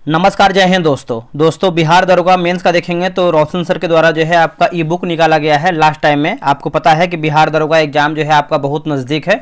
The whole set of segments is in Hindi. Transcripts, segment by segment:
नमस्कार, जय हिंद दोस्तों बिहार दरोगा मेंस का देखेंगे तो रोशन सर के द्वारा जो है आपका ई बुक निकाला गया है लास्ट टाइम में। आपको पता है कि बिहार दरोगा एग्जाम जो है आपका बहुत नज़दीक है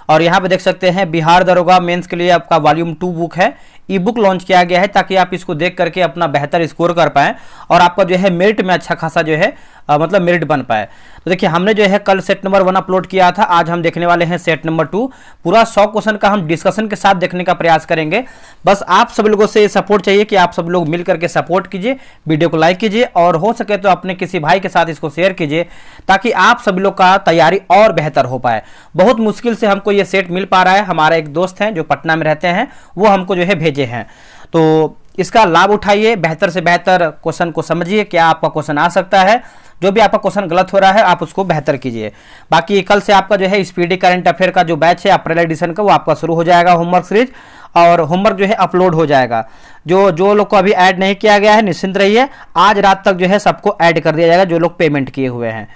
और यहाँ पे देख सकते हैं बिहार दरोगा मेंस के लिए आपका वॉल्यूम 2 बुक है, ई बुक लॉन्च किया गया है ताकि आप इसको देख करके अपना बेहतर स्कोर कर पाएँ और आपका जो है मेरिट में अच्छा खासा जो है मतलब मेरिट बन पाए। तो देखिए हमने जो है कल सेट नंबर 1 अपलोड किया था, आज हम देखने वाले हैं सेट नंबर 2। पूरा 100 क्वेश्चन का हम डिस्कशन के साथ देखने का प्रयास करेंगे। बस आप सब लोगों से सपोर्ट चाहिए कि आप सब लोग मिल करके सपोर्ट कीजिए, वीडियो को लाइक कीजिए और हो सके तो अपने किसी भाई के साथ इसको शेयर कीजिए ताकि आप सभी लोग का तैयारी और बेहतर हो पाए। बहुत मुश्किल से हमको ये सेट मिल पा रहा है। हमारा एक दोस्त हैं जो पटना में रहते हैं, वो हमको जो है भेजे हैं, तो इसका लाभ उठाइए, बेहतर से बेहतर क्वेश्चन को समझिए, क्या आपका क्वेश्चन आ सकता है। जो भी आपका क्वेश्चन गलत हो रहा है आप उसको बेहतर कीजिए। बाकी कल से आपका जो है स्पीडी करंट अफेयर का जो बैच है अप्रैल एडिशन का, वो आपका शुरू हो जाएगा होमवर्क सीरीज, और होमवर्क जो है अपलोड हो जाएगा। जो लोग को अभी ऐड नहीं किया गया है निश्चिंत रहिए, आज रात तक जो है सबको ऐड कर दिया जाएगा जो लोग पेमेंट किए हुए हैं।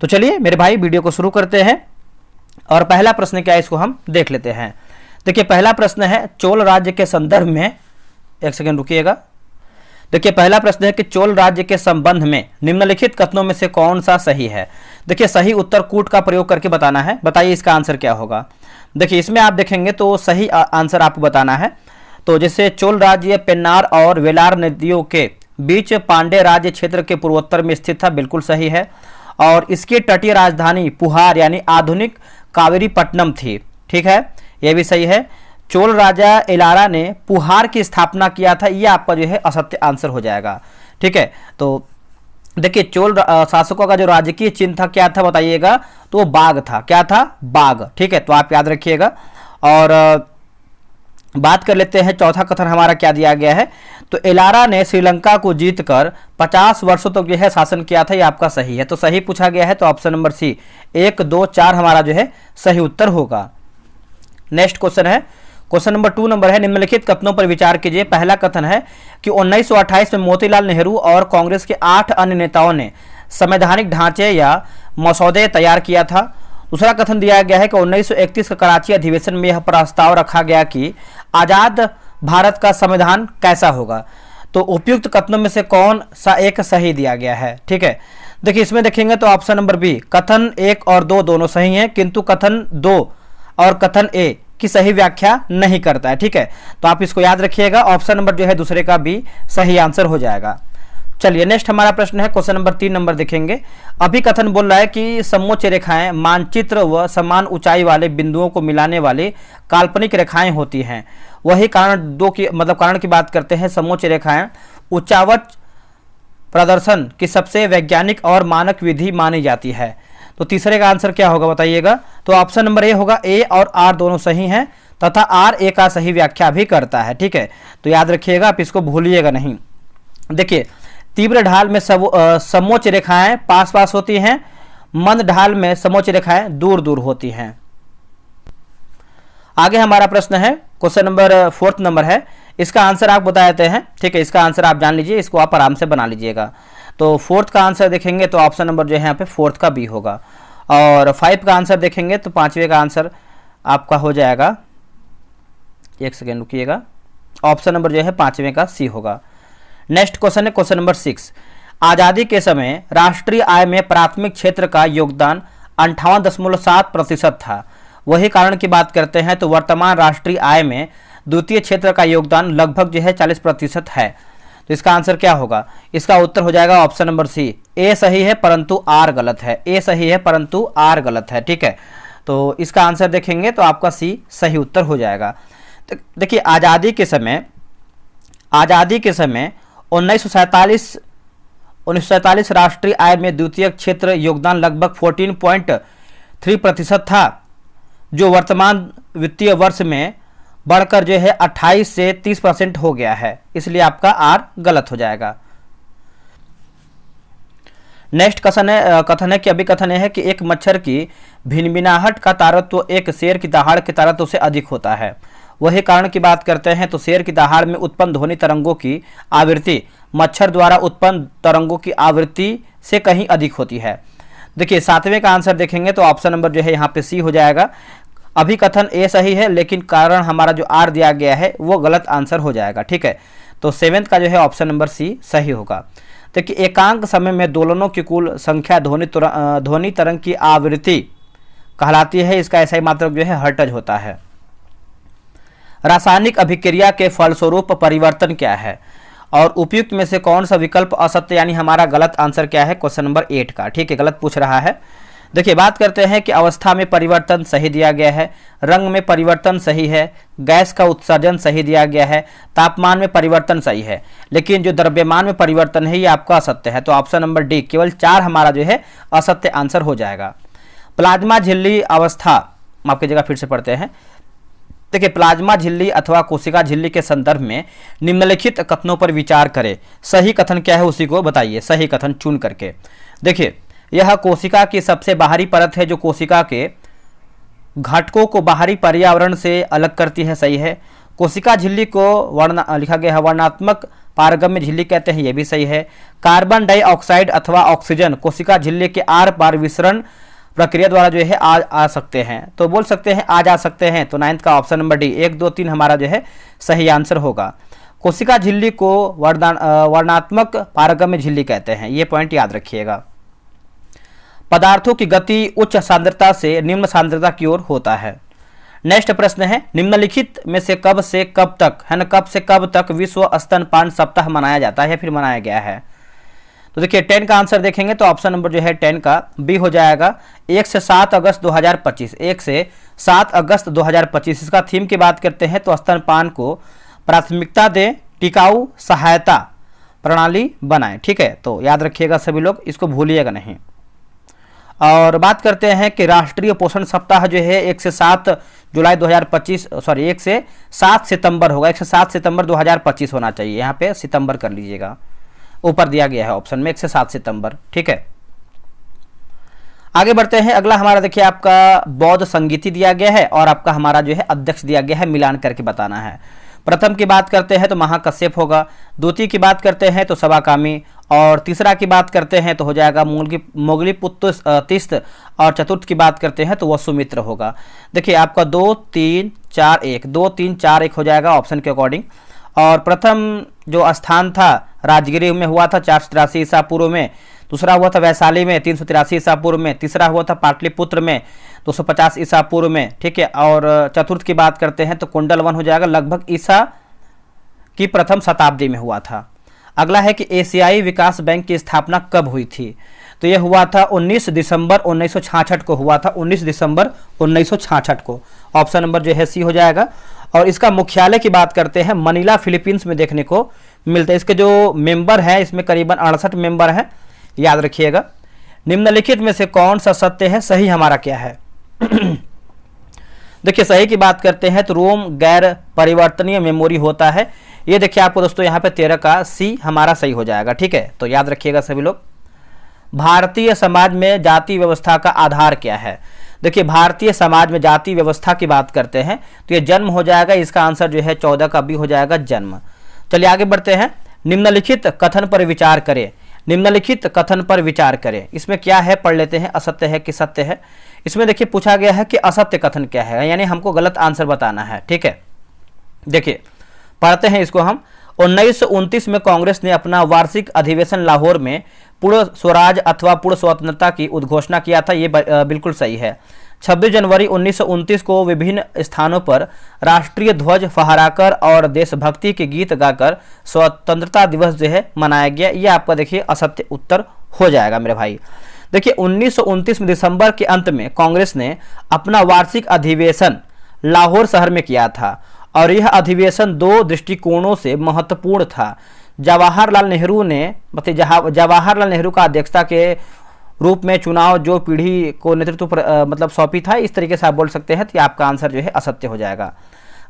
तो चलिए मेरे भाई वीडियो को शुरू करते हैं और पहला प्रश्न क्या है इसको हम देख लेते हैं। देखिए पहला प्रश्न है चोल राज्य के संदर्भ में, एक सेकेंड रुकिएगा। देखिए पहला प्रश्न है कि चोल राज्य के संबंध में निम्नलिखित कथनों में से कौन सा सही है। देखिए सही उत्तर कूट का प्रयोग करके बताना है। बताइए इसका आंसर क्या होगा। देखिए इसमें आप देखेंगे तो सही आंसर आपको बताना है। तो जैसे चोल राज्य पेन्नार और वेलार नदियों के बीच पांड्य राज्य क्षेत्र के पूर्वोत्तर में स्थित था, बिल्कुल सही है। और इसकी तटीय राजधानी पुहार यानी आधुनिक कावेरीपट्टनम थी, ठीक है, यह भी सही है। चोल राजा एलारा ने पुहार की स्थापना किया था, यह आपका जो है असत्य आंसर हो जाएगा, ठीक है। तो देखिए चोल शासकों का जो राजकीय चिन्ह था क्या था बताइएगा, तो वो बाघ था। क्या था? बाघ, ठीक है, तो आप याद रखिएगा। और बात कर लेते हैं चौथा कथन हमारा क्या दिया गया है। तो एलारा ने श्रीलंका को जीतकर 50 वर्षों तक जो है शासन किया था, ये आपका सही है। तो सही पूछा गया है तो ऑप्शन नंबर सी 1, 2, 4 हमारा जो है सही उत्तर होगा। नेक्स्ट क्वेश्चन है, क्वेश्चन नंबर 2 नंबर है, निम्नलिखित कथनों पर विचार कीजिए। पहला कथन है कि 1928 में मोतीलाल नेहरू और कांग्रेस के 8 अन्य नेताओं ने संवैधानिक ढांचे या मसौदे तैयार किया था। दूसरा कथन दिया गया है कि 1931 का कराची अधिवेशन में यह प्रस्ताव रखा गया कि आजाद भारत का संविधान कैसा होगा। तो उपयुक्त कथनों में से कौन सा एक सही दिया गया है, ठीक है। देखिए इसमें देखेंगे तो ऑप्शन नंबर बी, कथन 1 और 2 दोनों सही हैं, किंतु कथन 2 और कथन ए की सही व्याख्या नहीं करता है, ठीक है। तो आप इसको याद रखिएगा, ऑप्शन नंबर जो है दूसरे का भी सही आंसर हो जाएगा। चलिए नेक्स्ट हमारा प्रश्न है, क्वेश्चन नंबर 3 नंबर देखेंगे। अभी कथन बोल रहा है कि समोच्च रेखाएं मानचित्र व समान ऊंचाई वाले बिंदुओं को मिलाने वाली काल्पनिक रेखाएं होती हैं। वही कारण कारण की बात करते हैं। समोच्च रेखाएं उच्चावच प्रदर्शन की सबसे वैज्ञानिक और मानक विधि मानी जाती है। तो तीसरे का आंसर क्या होगा बताइएगा। तो ऑप्शन नंबर ए होगा, ए और आर दोनों सही हैं तथा आर ए का सही व्याख्या भी करता है, ठीक है। तो याद रखिएगा, आप इसको भूलिएगा नहीं। देखिए तीव्र ढाल में समोच्च रेखाएं पास पास होती हैं, मंद ढाल में समोच्च रेखाएं दूर दूर होती हैं। आगे हमारा प्रश्न है, क्वेश्चन नंबर 4 नंबर है, इसका आंसर आप बता देते हैं, ठीक है। इसका आंसर आप जान लीजिए, इसको आप आराम से बना लीजिएगा। तो 4th का आंसर देखेंगे तो ऑप्शन नंबर जो है यहाँ पे 4th का बी होगा। और 5 का आंसर देखेंगे तो 5वें का आंसर आपका हो जाएगा, एक सेकेंड रुकिएगा, ऑप्शन नंबर जो है 5वें का सी होगा। नेक्स्ट क्वेश्चन है क्वेश्चन नंबर 6। आज़ादी के समय राष्ट्रीय आय में प्राथमिक क्षेत्र का योगदान 58.7% था। वही कारण की बात करते हैं तो वर्तमान राष्ट्रीय आय में द्वितीय क्षेत्र का योगदान लगभग जो है 40% है। तो इसका आंसर क्या होगा। इसका उत्तर हो जाएगा ऑप्शन नंबर सी, ए सही है परंतु आर गलत है। ए सही है परंतु आर गलत है, ठीक है। तो इसका आंसर देखेंगे तो आपका सी सही उत्तर हो जाएगा। तो देखिए आज़ादी के समय 1947 राष्ट्रीय आय में द्वितीय क्षेत्र योगदान लगभग 14.3% था, जो वर्तमान वित्तीय वर्ष में बढ़कर जो है 28 से 30% हो गया है, इसलिए आपका आर गलत हो जाएगा। नेक्स्ट कथन है कि अभी कथन है कि एक मच्छर की भिनभिनाहट का तारतम्य एक शेर की दहाड़ के तारतम्य से अधिक होता है। वही कारण की बात करते हैं तो शेर की दहाड़ में उत्पन्न ध्वनि तरंगों की आवृत्ति मच्छर द्वारा उत्पन्न तरंगों की आवृत्ति से कहीं अधिक होती है। देखिए 7वें का आंसर देखेंगे तो ऑप्शन नंबर जो है यहाँ पे सी हो जाएगा। अभिकथन ए सही है, लेकिन कारण हमारा जो आर दिया गया है वो गलत आंसर हो जाएगा। ठीक है, तो 7th का जो है ऑप्शन नंबर सी सही होगा। देखिए एकांक समय में दोलनों की कुल संख्या ध्वनि तरंग की आवृत्ति कहलाती है। इसका ऐसा ही मात्रक जो है हर्ट्ज होता है। रासायनिक अभिक्रिया के फलस्वरूप परिवर्तन क्या है, और उपयुक्त में से कौन सा विकल्प असत्य यानी हमारा गलत आंसर क्या है, क्वेश्चन नंबर 8 का। ठीक है, गलत पूछ रहा है। देखिए बात करते हैं कि अवस्था में परिवर्तन सही दिया गया है, रंग में परिवर्तन सही है, गैस का उत्सर्जन सही दिया गया है, तापमान में परिवर्तन सही है, लेकिन जो द्रव्यमान में परिवर्तन है ये आपका असत्य है। तो ऑप्शन नंबर डी केवल 4 हमारा जो है असत्य आंसर हो जाएगा। प्लाज्मा झिल्ली अवस्था, माफ कीजिएगा फिर से पढ़ते हैं। देखिए प्लाज्मा झिल्ली अथवा कोशिका झिल्ली के संदर्भ में निम्नलिखित कथनों पर विचार करें। सही कथन क्या है उसी को बताइए, सही कथन चुन करके। देखिए यह कोशिका की सबसे बाहरी परत है जो कोशिका के घटकों को बाहरी पर्यावरण से अलग करती है, सही है। कोशिका झिल्ली को लिखा गया है वर्णात्मक पारगम्य झिल्ली कहते हैं, यह भी सही है। कार्बन डाइऑक्साइड अथवा ऑक्सीजन कोशिका झिल्ली के आर पार विसरण प्रक्रिया द्वारा जो है आ सकते हैं, तो बोल सकते हैं आ जा सकते हैं। तो 9th का ऑप्शन नंबर डी 1, 2, 3 हमारा जो है सही आंसर होगा। कोशिका झिल्ली को वर्णात्मक पारगम्य झिल्ली कहते हैं, ये पॉइंट याद रखिएगा। पदार्थों की गति उच्च सांद्रता से निम्न सांद्रता की ओर होता है। नेक्स्ट प्रश्न है निम्नलिखित में से कब तक है ना, कब से कब तक विश्व स्तनपान सप्ताह मनाया जाता है, फिर मनाया गया है। तो देखिए 10 का आंसर देखेंगे तो ऑप्शन नंबर जो है 10 का बी हो जाएगा। 1 से 7 अगस्त 2025, 1 से 7 अगस्त 2025। इसका थीम की बात करते हैं तो स्तनपान को प्राथमिकता दें, टिकाऊ सहायता प्रणाली बनाएं। ठीक है, तो याद रखिएगा सभी लोग, इसको भूलिएगा नहीं। और बात करते हैं कि राष्ट्रीय पोषण सप्ताह जो है 1 से 7 जुलाई 2025 सॉरी 1 से 7 सितंबर होगा। 1 से 7 सितंबर 2025 होना चाहिए, यहाँ पे सितंबर कर लीजिएगा, ऊपर दिया गया है ऑप्शन में 1 से 7 सितंबर। ठीक है, आगे बढ़ते हैं। अगला हमारा देखिए आपका बौद्ध संगीति दिया गया है और आपका हमारा जो है अध्यक्ष दिया गया है, मिलान करके बताना है। प्रथम की बात करते हैं तो महाकश्यप होगा, द्वितीय की बात करते हैं तो सवाकामी, और तीसरा की बात करते हैं तो हो जाएगा मोगलीपुत्र तिस्त, और चतुर्थ की बात करते हैं तो वसुमित्र होगा। देखिए आपका 2, 3, 4, 1 2, 3, 4, 1 हो जाएगा ऑप्शन के अकॉर्डिंग। और प्रथम जो स्थान था राजगिरी में हुआ था 483 ईसा पूर्व में, दूसरा हुआ था वैशाली में 383 ईसा पूर्व में, तीसरा हुआ था पाटलिपुत्र में 250 ईसा पूर्व में। ठीक है, और चतुर्थ की बात करते हैं तो कुंडलवन हो जाएगा, लगभग ईसा की प्रथम शताब्दी में हुआ था। अगला है कि एशियाई विकास बैंक की स्थापना कब हुई थी, तो यह हुआ था 19 दिसंबर 1966 को हुआ था, 19 दिसंबर 1966 को। ऑप्शन नंबर जो है सी हो जाएगा। और इसका मुख्यालय की बात करते हैं मनीला फिलीपींस में देखने को मिलता है। इसके जो मेंबर हैं इसमें करीबन 68 मेंबर हैं, याद रखिएगा। निम्नलिखित में से कौन सा सत्य है, सही हमारा क्या है। देखिए सही की बात करते हैं तो रोम गैर परिवर्तनीय मेमोरी होता है। ये देखिए आपको दोस्तों यहाँ पे 13 का सी हमारा सही हो जाएगा। ठीक है, तो याद रखिएगा सभी लोग। भारतीय समाज में जाति व्यवस्था का आधार क्या है। देखिए भारतीय समाज में जाति व्यवस्था की बात करते हैं तो ये जन्म हो जाएगा, इसका आंसर जो है 14 का बी हो जाएगा, जन्म। चलिए आगे बढ़ते हैं। निम्नलिखित कथन पर विचार करें, निम्नलिखित कथन पर विचार करें। इसमें क्या है पढ़ लेते हैं, असत्य है कि सत्य है। इसमें देखिए पूछा गया है कि असत्य कथन क्या है, यानी हमको गलत आंसर बताना है। ठीक है, देखिए पढ़ते हैं इसको हम। 1929 में कांग्रेस ने अपना वार्षिक अधिवेशन लाहौर में पूर्ण स्वराज अथवा पूर्ण स्वतंत्रता की उद्घोषणा किया था, ये बिल्कुल सही है। 26 जनवरी 1929 को विभिन्न स्थानों पर राष्ट्रीय ध्वज फहराकर और देशभक्ति के गीत गाकर स्वतंत्रता दिवस जो है मनाया गया। ये आपका देखिए असत्य उत्तर हो जाएगा मेरे भाई। देखिए 1929 में दिसंबर के अंत में कांग्रेस ने अपना वार्षिक अधिवेशन लाहौर शहर में किया था और यह अधिवेशन 2 दृष्टिकोणों से महत्वपूर्ण था। जवाहरलाल नेहरू ने जवाहरलाल नेहरू का अध्यक्षता के रूप में चुनाव जो पीढ़ी को नेतृत्व पर सौंपी था, इस तरीके से आप बोल सकते हैं। तो आपका आंसर जो है असत्य हो जाएगा।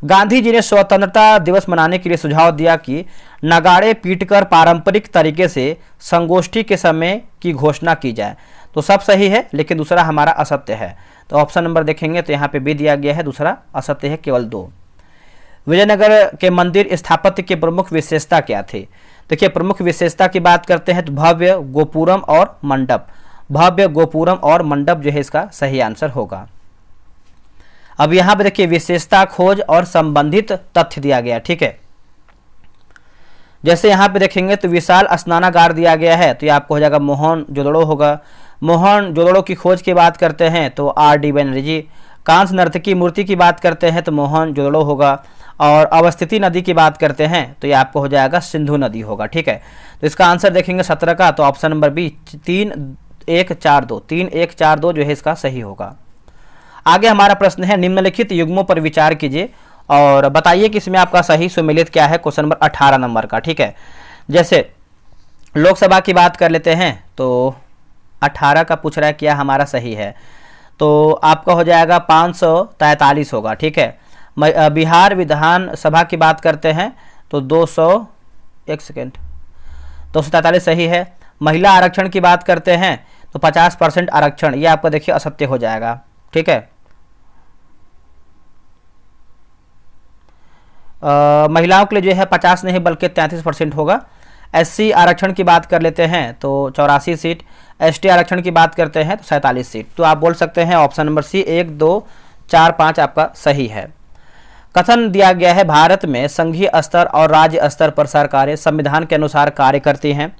गांधी जी ने स्वतंत्रता दिवस मनाने के लिए सुझाव दिया कि नगाड़े पीटकर पारंपरिक तरीके से संगोष्ठी के समय की घोषणा की जाए। तो सब सही है, लेकिन दूसरा हमारा असत्य है। तो ऑप्शन नंबर देखेंगे तो यहाँ पे बी दिया गया है, दूसरा असत्य है, केवल 2। विजयनगर के मंदिर स्थापत्य की प्रमुख विशेषता क्या थी। देखिए प्रमुख विशेषता की बात करते हैं तो भव्य गोपुरम और मंडप, भव्य गोपुरम और मंडप जो है इसका सही आंसर होगा। अब यहाँ पे देखिए विशेषता खोज और संबंधित तथ्य दिया गया, ठीक है। जैसे यहाँ पे देखेंगे तो विशाल स्नानागार दिया गया है, तो ये आपको हो जाएगा मोहनजोदड़ो होगा। मोहनजोदड़ो की खोज की बात करते हैं तो R.D. बनर्जी। कांस्य नर्तकी मूर्ति की बात करते हैं तो मोहनजोदड़ो होगा। और अवस्थिति नदी की बात करते हैं तो ये आपको हो जाएगा सिंधु नदी होगा, ठीक है। तो इसका आंसर देखेंगे 17 का, तो ऑप्शन नंबर बी 3-1-4-2 जो है इसका सही होगा। आगे हमारा प्रश्न है निम्नलिखित युग्मों पर विचार कीजिए और बताइए कि इसमें आपका सही सुमेलित क्या है। क्वेश्चन नंबर 18 नंबर का, ठीक है। जैसे लोकसभा की बात कर लेते हैं तो 18 का पूछ रहा है क्या हमारा सही है, तो आपका हो जाएगा 543 होगा, ठीक है। बिहार विधानसभा की बात करते हैं तो 243 सही है। महिला आरक्षण की बात करते हैं तो 50% आरक्षण, ये आपका देखिए असत्य हो जाएगा, ठीक है। महिलाओं के लिए जो है 50 नहीं बल्कि 33% होगा। SC आरक्षण की बात कर लेते हैं तो 84 सीट। ST आरक्षण की बात करते हैं तो 47 सीट। तो आप बोल सकते हैं ऑप्शन नंबर सी 1, 2, 4, 5 आपका सही है। कथन दिया गया है भारत में संघीय स्तर और राज्य स्तर पर सरकारें संविधान के अनुसार कार्य करती हैं।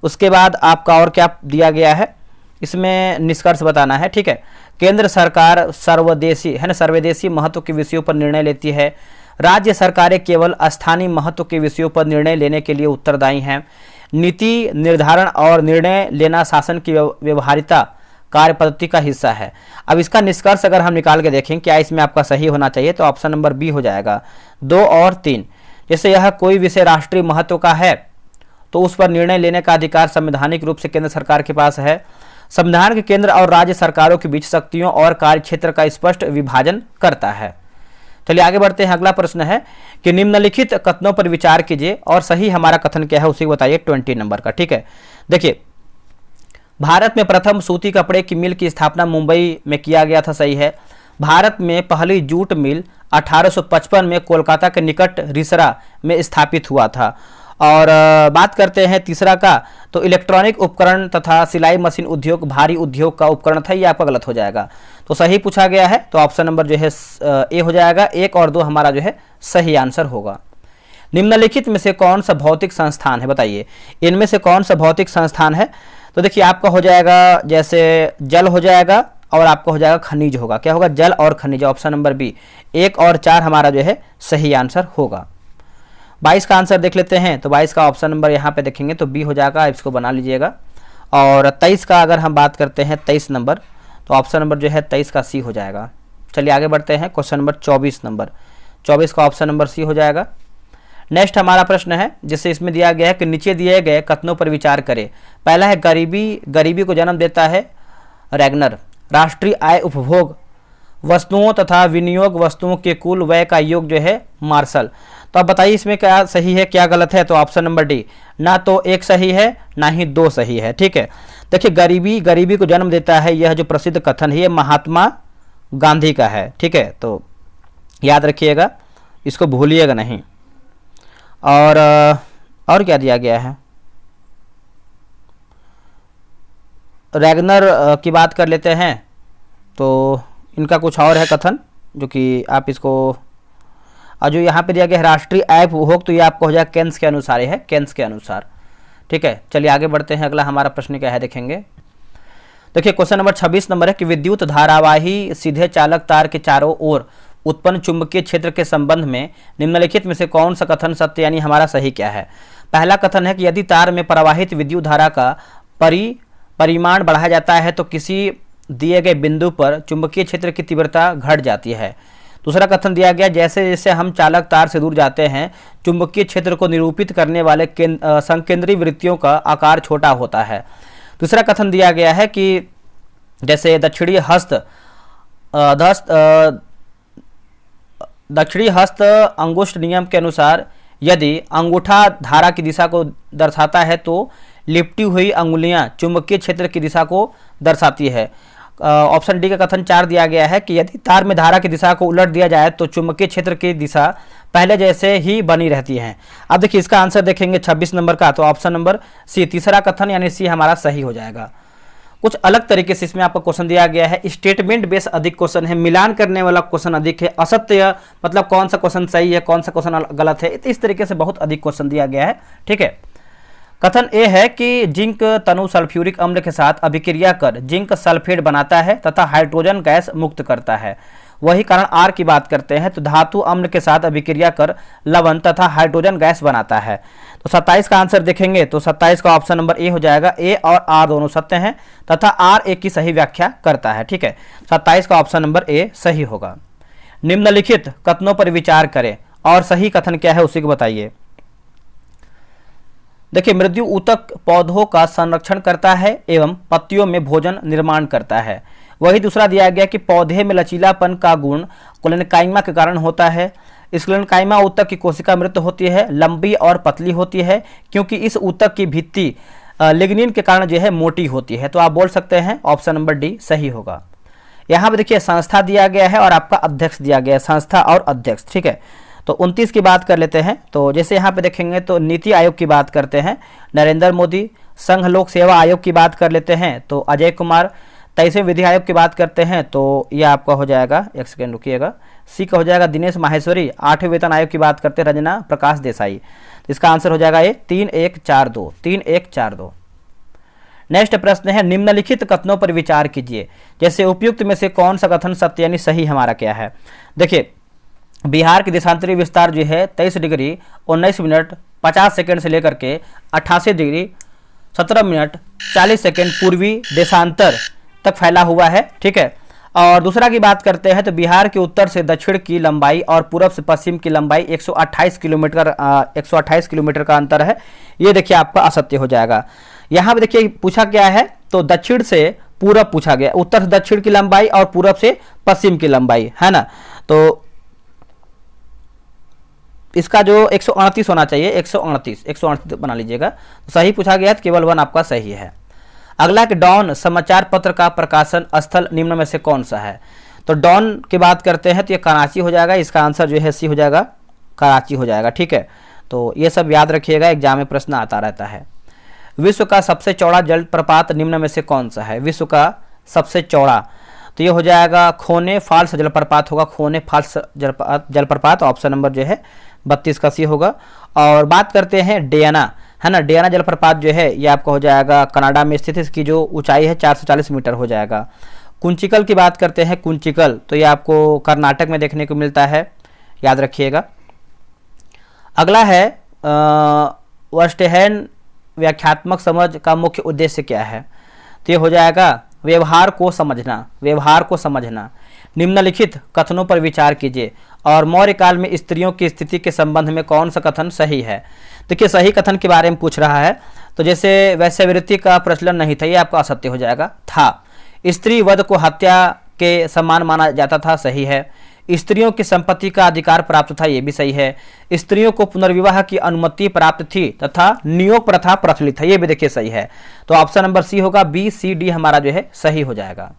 उसके बाद आपका और क्या दिया गया है, इसमें निष्कर्ष बताना है, ठीक है। केंद्र सरकार सर्वदेशी महत्व के विषयों पर निर्णय लेती है। राज्य सरकारें केवल स्थानीय महत्व के विषयों पर निर्णय लेने के लिए उत्तरदायी हैं। नीति निर्धारण और निर्णय लेना शासन की व्यवहारिता कार्य पद्धति का हिस्सा है। अब इसका निष्कर्ष अगर हम निकाल के देखें क्या इसमें आपका सही होना चाहिए, तो ऑप्शन नंबर बी हो जाएगा 2 और 3। जैसे यह कोई विषय राष्ट्रीय महत्व का है तो उस पर निर्णय लेने का अधिकार संवैधानिक रूप से केंद्र सरकार के पास है। संविधान के केंद्र और राज्य सरकारों के बीच शक्तियों और कार्य क्षेत्र का स्पष्ट विभाजन करता है। चलिए आगे बढ़ते हैं। अगला प्रश्न है कि निम्नलिखित कथनों पर विचार कीजिए और सही हमारा कथन क्या है उसे बताइए 20 नंबर का, ठीक है। देखिए भारत में प्रथम सूती कपड़े की मिल की स्थापना मुंबई में किया गया था, सही है। भारत में पहली जूट मिल 1855 में कोलकाता के निकट रिसरा में स्थापित हुआ था। और बात करते हैं तीसरा का, तो इलेक्ट्रॉनिक उपकरण तथा सिलाई मशीन उद्योग भारी उद्योग का उपकरण था, ये आपका गलत हो जाएगा। तो सही पूछा गया है तो ऑप्शन नंबर जो है ए हो जाएगा। 1 और 2 हमारा जो है सही आंसर होगा। निम्नलिखित में से कौन सा भौतिक संस्थान है, बताइए इनमें से कौन सा भौतिक संस्थान है। तो देखिए आपका हो जाएगा जैसे जल हो जाएगा और आपका हो जाएगा खनिज होगा। क्या होगा, जल और खनिज, ऑप्शन नंबर बी। 1 और 4 हमारा जो है सही आंसर होगा। 22 का आंसर देख लेते हैं तो 22 का ऑप्शन नंबर यहाँ पे देखेंगे तो बी हो जाएगा, इसको बना लीजिएगा। और 23 का अगर हम बात करते हैं 23 नंबर तो ऑप्शन नंबर जो है 23 का सी हो जाएगा। चलिए आगे बढ़ते हैं। क्वेश्चन नंबर 24 नंबर, 24 का ऑप्शन नंबर सी हो जाएगा। नेक्स्ट हमारा प्रश्न है जिससे इसमें दिया गया है कि नीचे दिए गए कथनों पर विचार करें। पहला है गरीबी को जन्म देता है रैगनर। राष्ट्रीय आय उपभोग वस्तुओं तथा विनियोग वस्तुओं के कुल व्यय का योग जो है मार्शल। तो आप बताइए इसमें क्या सही है क्या गलत है। तो ऑप्शन नंबर डी, ना तो 1 सही है ना ही 2 सही है, ठीक है। देखिए गरीबी को जन्म देता है, यह जो प्रसिद्ध कथन है ये महात्मा गांधी का है, ठीक है। तो याद रखिएगा, इसको भूलिएगा नहीं। और क्या दिया गया है, रैगनर की बात कर लेते हैं तो इनका कुछ और है कथन जो कि आप इसको, और जो यहाँ पे दिया गया है राष्ट्रीय आय उपभोग, तो ये आपको हो जाएगा केन्स के अनुसार, है केन्स के अनुसार, ठीक है। चलिए आगे बढ़ते हैं। अगला हमारा प्रश्न क्या है देखेंगे। देखिए क्वेश्चन नंबर 26 नंबर है कि विद्युत धारावाही सीधे चालक तार के चारों ओर उत्पन्न चुंबकीय क्षेत्र के संबंध में निम्नलिखित में से कौन सा कथन सत्य यानी हमारा सही क्या है। पहला कथन है कि यदि तार में प्रवाहित विद्युत धारा का परिमाण बढ़ाया जाता है तो किसी दिए गए बिंदु पर चुंबकीय क्षेत्र की तीव्रता घट जाती है। दूसरा कथन दिया गया जैसे जैसे हम चालक तार से दूर जाते हैं चुंबकीय क्षेत्र को निरूपित करने वाले संकेंद्रीय वृत्तियों का आकार छोटा होता है। दूसरा कथन दिया गया है कि जैसे दक्षिणी हस्त अंगुष्ठ नियम के अनुसार यदि अंगूठा धारा की दिशा को दर्शाता है तो लिपटी हुई अंगुलियां चुंबकीय क्षेत्र की दिशा को दर्शाती है। ऑप्शन डी का कथन 4 दिया गया है कि यदि तार में धारा की दिशा को उलट दिया जाए तो चुंबकीय क्षेत्र की दिशा पहले जैसे ही बनी रहती है। अब देखिए इसका आंसर देखेंगे 26 नंबर का, तो ऑप्शन नंबर सी तीसरा कथन यानी सी हमारा सही हो जाएगा। कुछ अलग तरीके से इसमें आपका क्वेश्चन दिया गया है। स्टेटमेंट बेस अधिक क्वेश्चन है, मिलान करने वाला क्वेश्चन अधिक है, असत्य मतलब कौन सा क्वेश्चन सही है कौन सा क्वेश्चन गलत है, इस तरीके से बहुत अधिक क्वेश्चन दिया गया है। ठीक है, कथन ए है कि जिंक तनु सल्फ्यूरिक अम्ल के साथ अभिक्रिया कर जिंक सल्फेट बनाता है तथा हाइड्रोजन गैस मुक्त करता है। वही कारण आर की बात करते हैं तो धातु अम्ल के साथ अभिक्रिया कर लवण तथा हाइड्रोजन गैस बनाता है। तो 27 का आंसर देखेंगे तो 27 का ऑप्शन नंबर ए हो जाएगा। ए और आर दोनों सत्य हैं तथा आर ए की सही व्याख्या करता है। ठीक है, 27 का ऑप्शन नंबर ए सही होगा। निम्नलिखित कथनों पर विचार करें और सही कथन क्या है उसी को बताइए। देखिए, मृत्यु ऊतक पौधों का संरक्षण करता है एवं पत्तियों में भोजन निर्माण करता है। वही दूसरा दिया गया कि पौधे में लचीलापन का गुण कोलेनकाइमा के कारण होता है। इस कोलेनकाइमा ऊतक की कोशिका मृत होती है, लंबी और पतली होती है क्योंकि इस ऊतक की भित्ति लिग्निन के कारण जो है मोटी होती है। तो आप बोल सकते हैं ऑप्शन नंबर डी सही होगा। यहाँ पर देखिए संस्था दिया गया है और आपका अध्यक्ष दिया गया है, संस्था और अध्यक्ष। ठीक है, तो 29 की बात कर लेते हैं। तो जैसे यहाँ पे देखेंगे तो नीति आयोग की बात करते हैं नरेंद्र मोदी, संघ लोक सेवा आयोग की बात कर लेते हैं तो अजय कुमार, 23वें विधि आयोग की बात करते हैं तो यह आपका हो जाएगा, एक सेकेंड रुकिएगा, सी का हो जाएगा दिनेश माहेश्वरी। 8वें वेतन आयोग की बात करते हैं रंजना प्रकाश देसाई। इसका आंसर हो जाएगा ये 3142, 3142। नेक्स्ट प्रश्न है निम्नलिखित कथनों पर विचार कीजिए। जैसे उपयुक्त में से कौन सा कथन सत्य यानी सही हमारा क्या है। देखिए, बिहार की देशांतरी विस्तार जो है 23 डिग्री 19 मिनट 50 सेकंड से लेकर के 88 डिग्री 17 मिनट 40 सेकंड पूर्वी देशांतर तक फैला हुआ है। ठीक है, और दूसरा की बात करते हैं तो बिहार के उत्तर से दक्षिण की लंबाई और पूर्व से पश्चिम की लंबाई 128 किलोमीटर का अंतर है। ये देखिए आपका असत्य हो जाएगा। यहाँ पे देखिए पूछा क्या है तो दक्षिण से पूर्व पूछा गया, उत्तर से दक्षिण की लंबाई और पूर्व से पश्चिम की लंबाई है ना। तो इसका जो 138 होना चाहिए, 138 बना लीजिएगा। तो सही पूछा गया है, केवल 1 आपका सही है। अगला कि डॉन समाचार पत्र का प्रकाशन स्थल निम्न में से कौन सा है। तो डॉन की बात करते हैं तो ये कराची हो जाएगा। इसका आंसर जो है सी हो जाएगा, कराची हो जाएगा। ठीक है, तो ये सब याद रखिएगा, एग्जाम में प्रश्न आता रहता है। विश्व का सबसे चौड़ा जलप्रपात निम्न में से कौन सा है। विश्व का सबसे चौड़ा तो ये हो जाएगा खोने फॉल्स जलप्रपात होगा, खोने फॉल्स जलप्रपात ऑप्शन नंबर जो है 32 का सी होगा। और बात करते हैं डेयाना है ना, डेयाना जलप्रपात जो है ये आपका हो जाएगा कनाडा में स्थित है। इसकी जो ऊंचाई है 440 मीटर हो जाएगा। कुंचिकल की बात करते हैं, कुंचिकल तो ये आपको कर्नाटक में देखने को मिलता है, याद रखिएगा। अगला है वर्स्टेहन व्याख्यात्मक समझ का मुख्य उद्देश्य क्या है। तो ये हो जाएगा व्यवहार को समझना, व्यवहार को समझना। निम्नलिखित कथनों पर विचार कीजिए और मौर्य काल में स्त्रियों की स्थिति के संबंध में कौन सा कथन सही है। देखिए सही कथन के बारे में पूछ रहा है तो जैसे वैश्यावृत्ति का प्रचलन नहीं था, ये आपका असत्य हो जाएगा। था स्त्री वध को हत्या के समान माना जाता था, सही है। स्त्रियों की संपत्ति का अधिकार प्राप्त था, ये भी सही है। स्त्रियों को पुनर्विवाह की अनुमति प्राप्त थी तथा नियोग प्रथा प्रचलित है, ये भी देखिए सही है। तो ऑप्शन नंबर सी होगा, बी सी डी हमारा जो है सही हो जाएगा।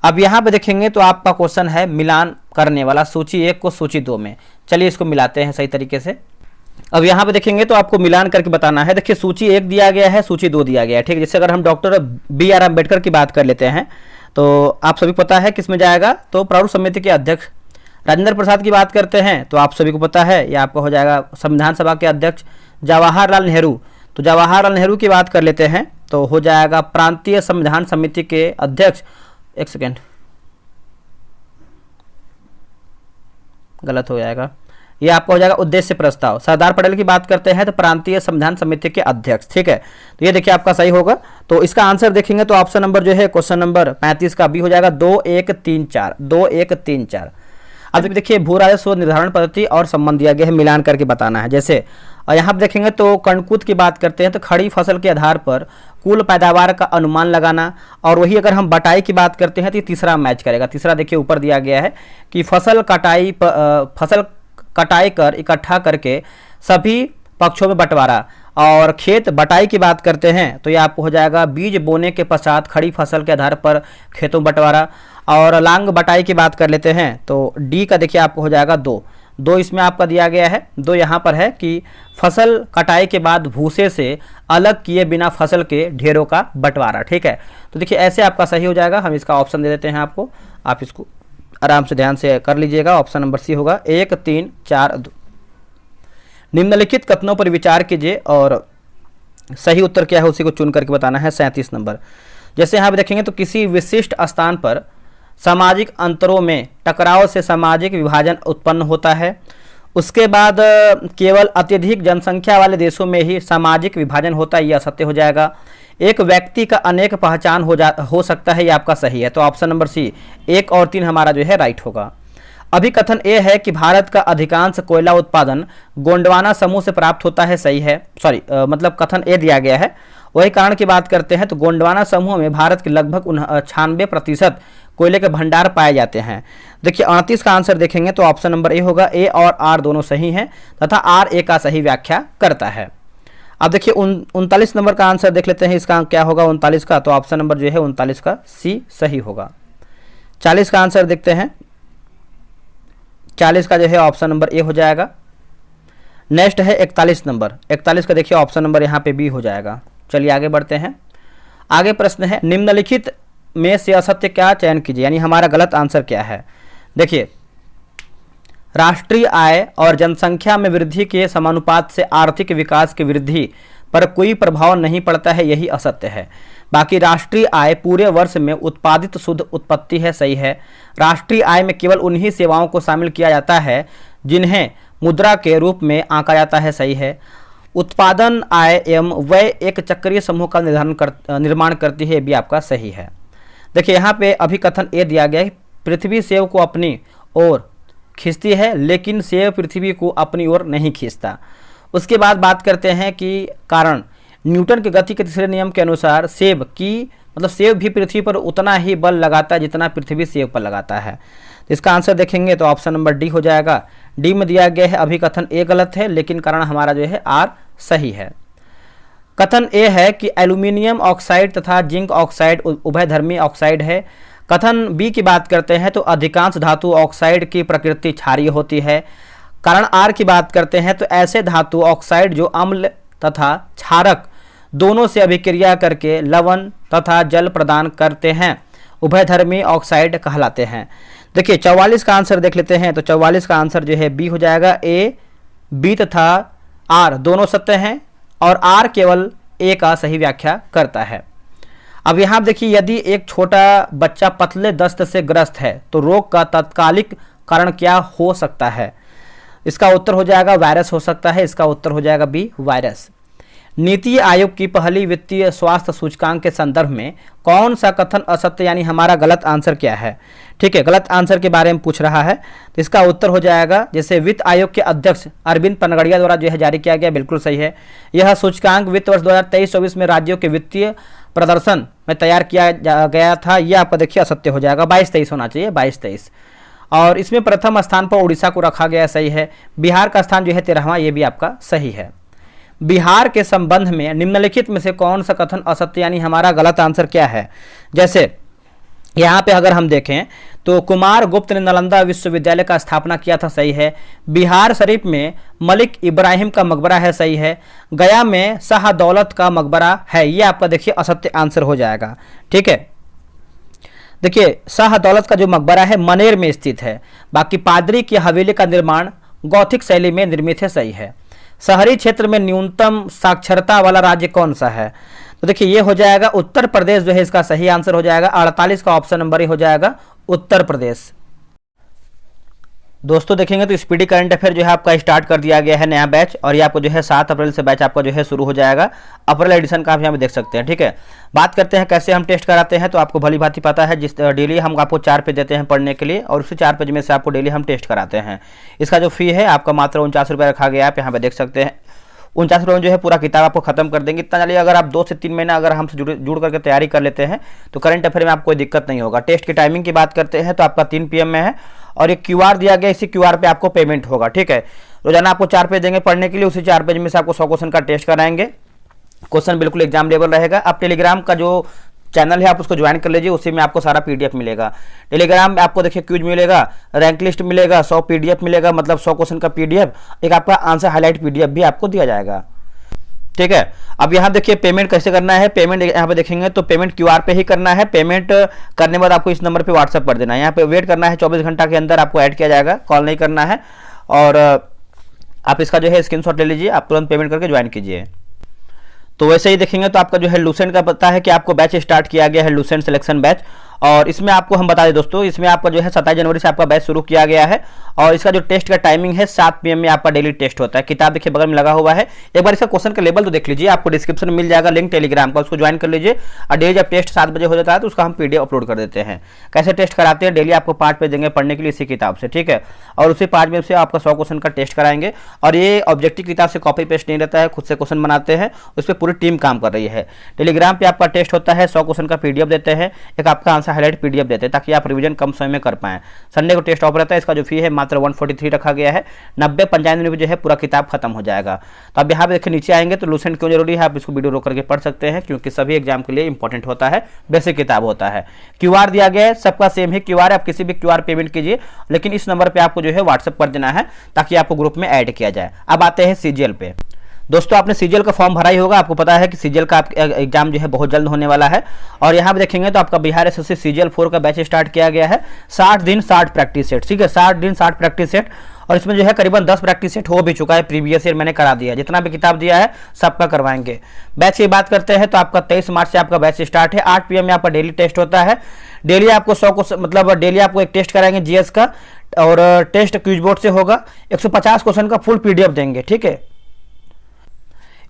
अब यहाँ पे देखेंगे तो आपका क्वेश्चन है मिलान करने वाला, सूची 1 को सूची 2 में। चलिए इसको मिलाते हैं सही तरीके से। अब यहाँ पे देखेंगे तो आपको मिलान करके बताना है। देखिए सूची 1 दिया गया है, सूची 2 दिया गया है, ठीक है। जैसे अगर हम डॉक्टर BR अम्बेडकर की बात कर लेते हैं तो आप सभी पता है किसमें जाएगा, तो प्रारूप समिति के अध्यक्ष। राजेंद्र प्रसाद की बात करते हैं तो आप सभी को पता है ये आपका हो जाएगा संविधान सभा के अध्यक्ष। जवाहरलाल नेहरू, तो जवाहरलाल नेहरू की बात कर लेते हैं तो हो जाएगा प्रांतीय संविधान समिति के अध्यक्ष। एक सेकेंड, गलत हो जाएगा, ये आपका हो जाएगा उद्देश्य प्रस्ताव। सरदार पटेल की बात करते हैं तो प्रांतीय संविधान समिति के अध्यक्ष, ठीक है। तो ये देखिए आपका सही होगा। तो इसका आंसर देखेंगे तो ऑप्शन नंबर जो है क्वेश्चन नंबर 35 का बी हो जाएगा, 2 1 3 4, 2 1 3 4। अब देखिए भू राजस्व निर्धारण पद्धति और संबंध दिया गया है, मिलान करके बताना है। जैसे यहाँ पर देखेंगे तो कणकुत की बात करते हैं तो खड़ी फसल के आधार पर कुल पैदावार का अनुमान लगाना, और वही अगर हम बटाई की बात करते हैं तो ये तीसरा मैच करेगा। तीसरा देखिए ऊपर दिया गया है कि फसल कटाई कर इकट्ठा करके सभी पक्षों में बंटवारा, और खेत बटाई की बात करते हैं तो ये आपको हो जाएगा बीज बोने के पश्चात खड़ी फसल के आधार पर खेतों में बंटवारा। और लांग बटाई की बात कर लेते हैं तो डी का देखिए आपको हो जाएगा 2 दो इसमें आपका दिया गया है, दो यहाँ पर है कि फसल कटाई के बाद भूसे से अलग किए बिना फसल के ढेरों का बंटवारा। ठीक है, तो देखिए ऐसे आपका सही हो जाएगा। हम इसका ऑप्शन दे देते हैं आपको, आप इसको आराम से ध्यान से कर लीजिएगा। ऑप्शन नंबर सी होगा 1 3 4 2। निम्नलिखित कथनों पर विचार कीजिए और सही उत्तर क्या है उसी को चुन करके बताना है। 37 नंबर, जैसे यहाँ पे देखेंगे तो किसी विशिष्ट स्थान पर सामाजिक अंतरों में टकराव से सामाजिक विभाजन उत्पन्न होता है। उसके बाद केवल अत्यधिक जनसंख्या वाले देशों में ही सामाजिक विभाजन होता है, यह असत्य हो जाएगा। एक व्यक्ति का अनेक पहचान हो सकता है, यह आपका सही है। तो ऑप्शन नंबर सी 1 और 3 हमारा जो है राइट होगा। अभी कथन ए है कि भारत का अधिकांश कोयला उत्पादन गोंडवाना समूह से प्राप्त होता है, सही है। सॉरी मतलब कथन ए दिया गया है, वही कारण की बात करते हैं तो गोंडवाना समूह में भारत के लगभग 96% कोयले के भंडार पाए जाते हैं। देखिए 38 का आंसर देखेंगे तो ऑप्शन नंबर ए होगा। ए और आर दोनों सही हैं तथा आर ए का सही व्याख्या करता है। अब देखिए 39 नंबर का आंसर देख लेते हैं, इसका क्या होगा 39 का, तो ऑप्शन नंबर जो है 39 का सी सही होगा। 40 का आंसर देखते हैं, 40 का जो है ऑप्शन नंबर ए हो जाएगा। नेक्स्ट है 41 नंबर, 41 का देखिए ऑप्शन नंबर यहाँ पे बी हो जाएगा। चलिए आगे बढ़ते हैं। आगे प्रश्न है निम्नलिखित में से असत्य क्या चयन कीजिए, यानी हमारा गलत आंसर क्या है। देखिए राष्ट्रीय आय और जनसंख्या में वृद्धि के समानुपात से आर्थिक विकास की वृद्धि पर कोई प्रभाव नहीं पड़ता है, यही असत्य है। बाकी राष्ट्रीय आय पूरे वर्ष में उत्पादित शुद्ध उत्पत्ति है, सही है। राष्ट्रीय आय में केवल उन्हीं सेवाओं को शामिल किया जाता है जिन्हें मुद्रा के रूप में आंका जाता है, सही है। उत्पादन आय एवं व्यय एक चक्रीय समूह का निर्माण करती है, भी आपका सही है। देखिए यहाँ पे अभी कथन ए दिया गया है, पृथ्वी सेव को अपनी ओर खींचती है लेकिन सेव पृथ्वी को अपनी ओर नहीं खींचता। उसके बाद बात करते हैं कि कारण न्यूटन के गति के तीसरे नियम के अनुसार सेब भी पृथ्वी पर उतना ही बल लगाता है जितना पृथ्वी सेब पर लगाता है। तो इसका आंसर देखेंगे तो ऑप्शन नंबर डी हो जाएगा। डी में दिया गया है अभी कथन ए गलत है, लेकिन कारण हमारा जो है आर सही है। कथन ए है कि एल्यूमिनियम ऑक्साइड तथा जिंक ऑक्साइड उभयधर्मी ऑक्साइड है। कथन बी की बात करते हैं तो अधिकांश धातु ऑक्साइड की प्रकृति क्षारीय होती है। कारण आर की बात करते हैं तो ऐसे धातु ऑक्साइड जो अम्ल तथा क्षारक दोनों से अभिक्रिया करके लवण तथा जल प्रदान करते हैं उभयधर्मी ऑक्साइड कहलाते हैं। देखिए 44 का आंसर देख लेते हैं तो 44 का आंसर जो है बी हो जाएगा। ए बी तथा आर दोनों सत्य हैं और आर केवल ए का सही व्याख्या करता है। अब यहाँ देखिए यदि एक छोटा बच्चा पतले दस्त से ग्रस्त है तो रोग का तत्कालिक कारण क्या हो सकता है। इसका उत्तर हो जाएगा वायरस हो सकता है। इसका उत्तर हो जाएगा बी वायरस। नीति आयोग की पहली वित्तीय स्वास्थ्य सूचकांक के संदर्भ में कौन सा कथन असत्य, यानी हमारा गलत आंसर क्या है। ठीक है, गलत आंसर के बारे में पूछ रहा है तो इसका उत्तर हो जाएगा जैसे वित्त आयोग के अध्यक्ष अरविंद पनगड़िया द्वारा जो है जारी किया गया, बिल्कुल सही है। यह सूचकांक वित्त वर्ष 2023-24 में राज्यों के वित्तीय प्रदर्शन में तैयार किया गया था। यह आपका देखिए असत्य हो जाएगा, 22-23 होना चाहिए, 22-23। और इसमें प्रथम स्थान पर उड़ीसा को रखा गया, सही है। बिहार का स्थान जो है 13वां, ये भी आपका सही है। बिहार के संबंध में निम्नलिखित में से कौन सा कथन असत्य, यानी हमारा गलत आंसर क्या है। जैसे यहाँ पे अगर हम देखें तो कुमार गुप्त ने नालंदा विश्वविद्यालय का स्थापना किया था, सही है। बिहार शरीफ में मलिक इब्राहिम का मकबरा है, सही है। गया में शाह दौलत का मकबरा है, ये आपका देखिए असत्य आंसर हो जाएगा। ठीक है, देखिए शाह दौलत का जो मकबरा है मनेर में स्थित है। बाकी पादरी की हवेली का निर्माण गौथिक शैली में निर्मित है, सही है। शहरी क्षेत्र में न्यूनतम साक्षरता वाला राज्य कौन सा है, तो देखिए ये हो जाएगा उत्तर प्रदेश जो है इसका सही आंसर हो जाएगा। 48 का ऑप्शन नंबर ही हो जाएगा उत्तर प्रदेश। दोस्तों देखेंगे तो स्पीडी करंट अफेयर जो है आपका स्टार्ट कर दिया गया है नया बैच, और ये आपको जो है 7 अप्रैल से बैच आपका जो है शुरू हो जाएगा। अप्रैल एडिशन का आप यहाँ पे देख सकते हैं। ठीक है, बात करते हैं कैसे हम टेस्ट कराते हैं, तो आपको भली भांति पता है जिस डेली हम आपको 4 पेज देते हैं पढ़ने के लिए, और उसी 4 पेज में से आपको डेली हम टेस्ट कराते हैं। इसका जो फी है आपका मात्र 49 रुपये रखा गया है, आप यहाँ पे देख सकते हैं। 49 रुपये में जो है पूरा किताब आपको खत्म कर देंगे। इतना चलिए अगर आप 2 से 3 महीना अगर हमसे जुड़ करके तैयारी कर लेते हैं तो करंट अफेयर में आपको कोई दिक्कत नहीं होगा। टेस्ट की टाइमिंग की बात करते हैं तो आपका 3 PM में है, और एक QR दिया गया, इसी QR पे आपको पेमेंट होगा। ठीक है, रोजाना आपको 4 पेज देंगे पढ़ने के लिए, उसी 4 पेज में से आपको 100 क्वेश्चन का टेस्ट कराएंगे। क्वेश्चन बिल्कुल एग्जाम लेवल रहेगा। आप टेलीग्राम का जो चैनल है, आप उसको ज्वाइन कर लीजिए, उसी में आपको सारा पीडीएफ मिलेगा। टेलीग्राम में आपको देखिए क्यूज मिलेगा, रैंक लिस्ट मिलेगा, 100 पीडीएफ मिलेगा, मतलब 100 क्वेश्चन का पीडीएफ, एक आपका आंसर हाईलाइट पीडीएफ भी आपको दिया जाएगा। ठीक है, अब यहाँ देखिए पेमेंट कैसे करना है। पेमेंट यहाँ पे देखेंगे तो पेमेंट क्यूआर पे ही करना है। पेमेंट करने के बाद आपको इस नंबर पे व्हाट्सअप कर देना है। यहाँ पे वेट करना है, 24 घंटा के अंदर आपको ऐड किया जाएगा, कॉल नहीं करना है। और आप इसका जो है स्क्रीनशॉट ले लीजिए, आप तुरंत पेमेंट करके ज्वाइन कीजिए। तो वैसे ही देखेंगे तो आपका जो है लूसेंट का पता है कि आपको बैच स्टार्ट किया गया है, लूसेंट सिलेक्शन बैच। और इसमें आपको हम बता दें दोस्तों, इसमें आपका जो है 27 जनवरी से आपका बैच शुरू किया गया है। और इसका जो टेस्ट का टाइमिंग है 7 PM में आपका डेली टेस्ट होता है। किताब देखिए बगल में लगा हुआ है, एक बार इसका क्वेश्चन का लेवल तो देख लीजिए, आपको डिस्क्रिप्शन में मिल जाएगा लिंक टेलीग्राम का, उसको ज्वाइन कर लीजिए। और डेली जब टेस्ट 7 बजे हो जाता है तो उसका हम पीडीएफ अपलोड कर देते हैं। कैसे टेस्ट कराते हैं, डेली आपको 5 पेज देंगे पढ़ने के लिए इसी किताब से, ठीक है। और उसी 5 पेज से आपका 100 क्वेश्चन का टेस्ट कराएंगे। और ये ऑब्जेक्टिव किताब से कॉपी पेस्ट नहीं रहता है, खुद से क्वेश्चन बनाते हैं, उस पर पूरी टीम काम कर रही है। टेलीग्राम पे आपका टेस्ट होता है, 100 क्वेश्चन का पीडीएफ देते हैं, एक आपका आंसर हाईलाइट पीडीएफ देते हैं ताकि आप रिवीजन कम समय में कर पाएं। संडे को टेस्ट ऑफ रहता है, इसका जो फी है मात्र 143 रखा गया है। 90-95 दिन में जो है पूरा किताब खत्म हो जाएगा। तो अब यहाँ पे देखिए नीचे आएंगे तो लूसेंट क्यों जरूरी है, आप इसको वीडियो रोक करके पढ़ सकते हैं, क्योंकि सभी एग्जाम के लिए इंपॉर्टेंट होता है, बेसिक किताब होता है। क्यूआर दिया गया है, सबका सेम है क्यूआर, आप किसी भी क्यूआर पेमेंट कीजिए, लेकिन इस नंबर पर आपको जो है व्हाट्सएप कर देना है ताकि आपको ग्रुप में ऐड किया जाए। अब आते हैं सीजीएल पे। दोस्तों आपने सीजीएल का फॉर्म भरा ही होगा, आपको पता है कि सीजीएल का एग्जाम जो है बहुत जल्द होने वाला है। और यहाँ पे देखेंगे तो आपका बिहार एसएससी सीजीएल 4 का बैच स्टार्ट किया गया है। 60 दिन 60 प्रैक्टिस सेट, ठीक है, 60 दिन 60 प्रैक्टिस सेट। और इसमें जो है करीबन 10 प्रैक्टिस सेट हो भी चुका है, प्रीवियस ईयर मैंने करा दिया, जितना भी किताब दिया है सबका करवाएंगे। बैच की बात करते हैं तो आपका 23 मार्च से आपका बैच स्टार्ट है। 8 PM में आपका डेली टेस्ट होता है। डेली आपको 100 क्वेश्चन, मतलब डेली आपको एक टेस्ट कराएंगे जीएस का, और टेस्ट क्विज बोर्ड से होगा। 150 क्वेश्चन का फुल पीडीएफ देंगे, ठीक है।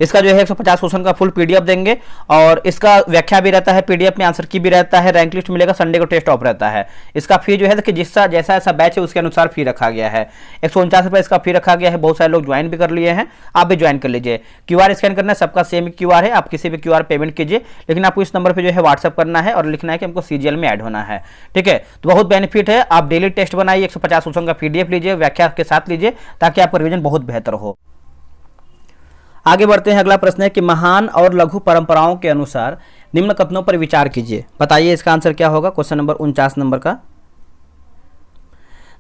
इसका जो है 150 क्वेश्चन का फुल पीडीएफ देंगे, और इसका व्याख्या भी रहता है पीडीएफ में, आंसर की भी रहता है, रैंक लिस्ट मिलेगा, संडे को टेस्ट ऑफ रहता है। इसका फी जो है कि जैसा ऐसा बैच है उसके अनुसार फी रखा गया है। 149 रुपये इसका फी रखा गया है। बहुत सारे लोग ज्वाइन भी कर लिए हैं, आप भी ज्वाइन कर लीजिए। क्यूआर स्कैन करना है, सबका सेम क्यूआर है, आप किसी भी क्यूआर पेमेंट कीजिए, लेकिन आपको इस नंबर पर जो है व्हाट्सअप करना है और लिखना है कि हमको सीजीएल में ऐड होना है, ठीक है। तो बहुत बेनिफिट है, आप डेली टेस्ट बनाइए, 150 क्वेश्चन का पीडीएफ लीजिए, व्याख्या के साथ लीजिए, ताकि आपका रिवीजन बहुत बेहतर हो। आगे बढ़ते हैं, अगला प्रश्न है कि महान और लघु परंपराओं के अनुसार निम्न कथनों पर विचार कीजिए। बताइए इसका आंसर क्या होगा, क्वेश्चन नंबर 49 नंबर का।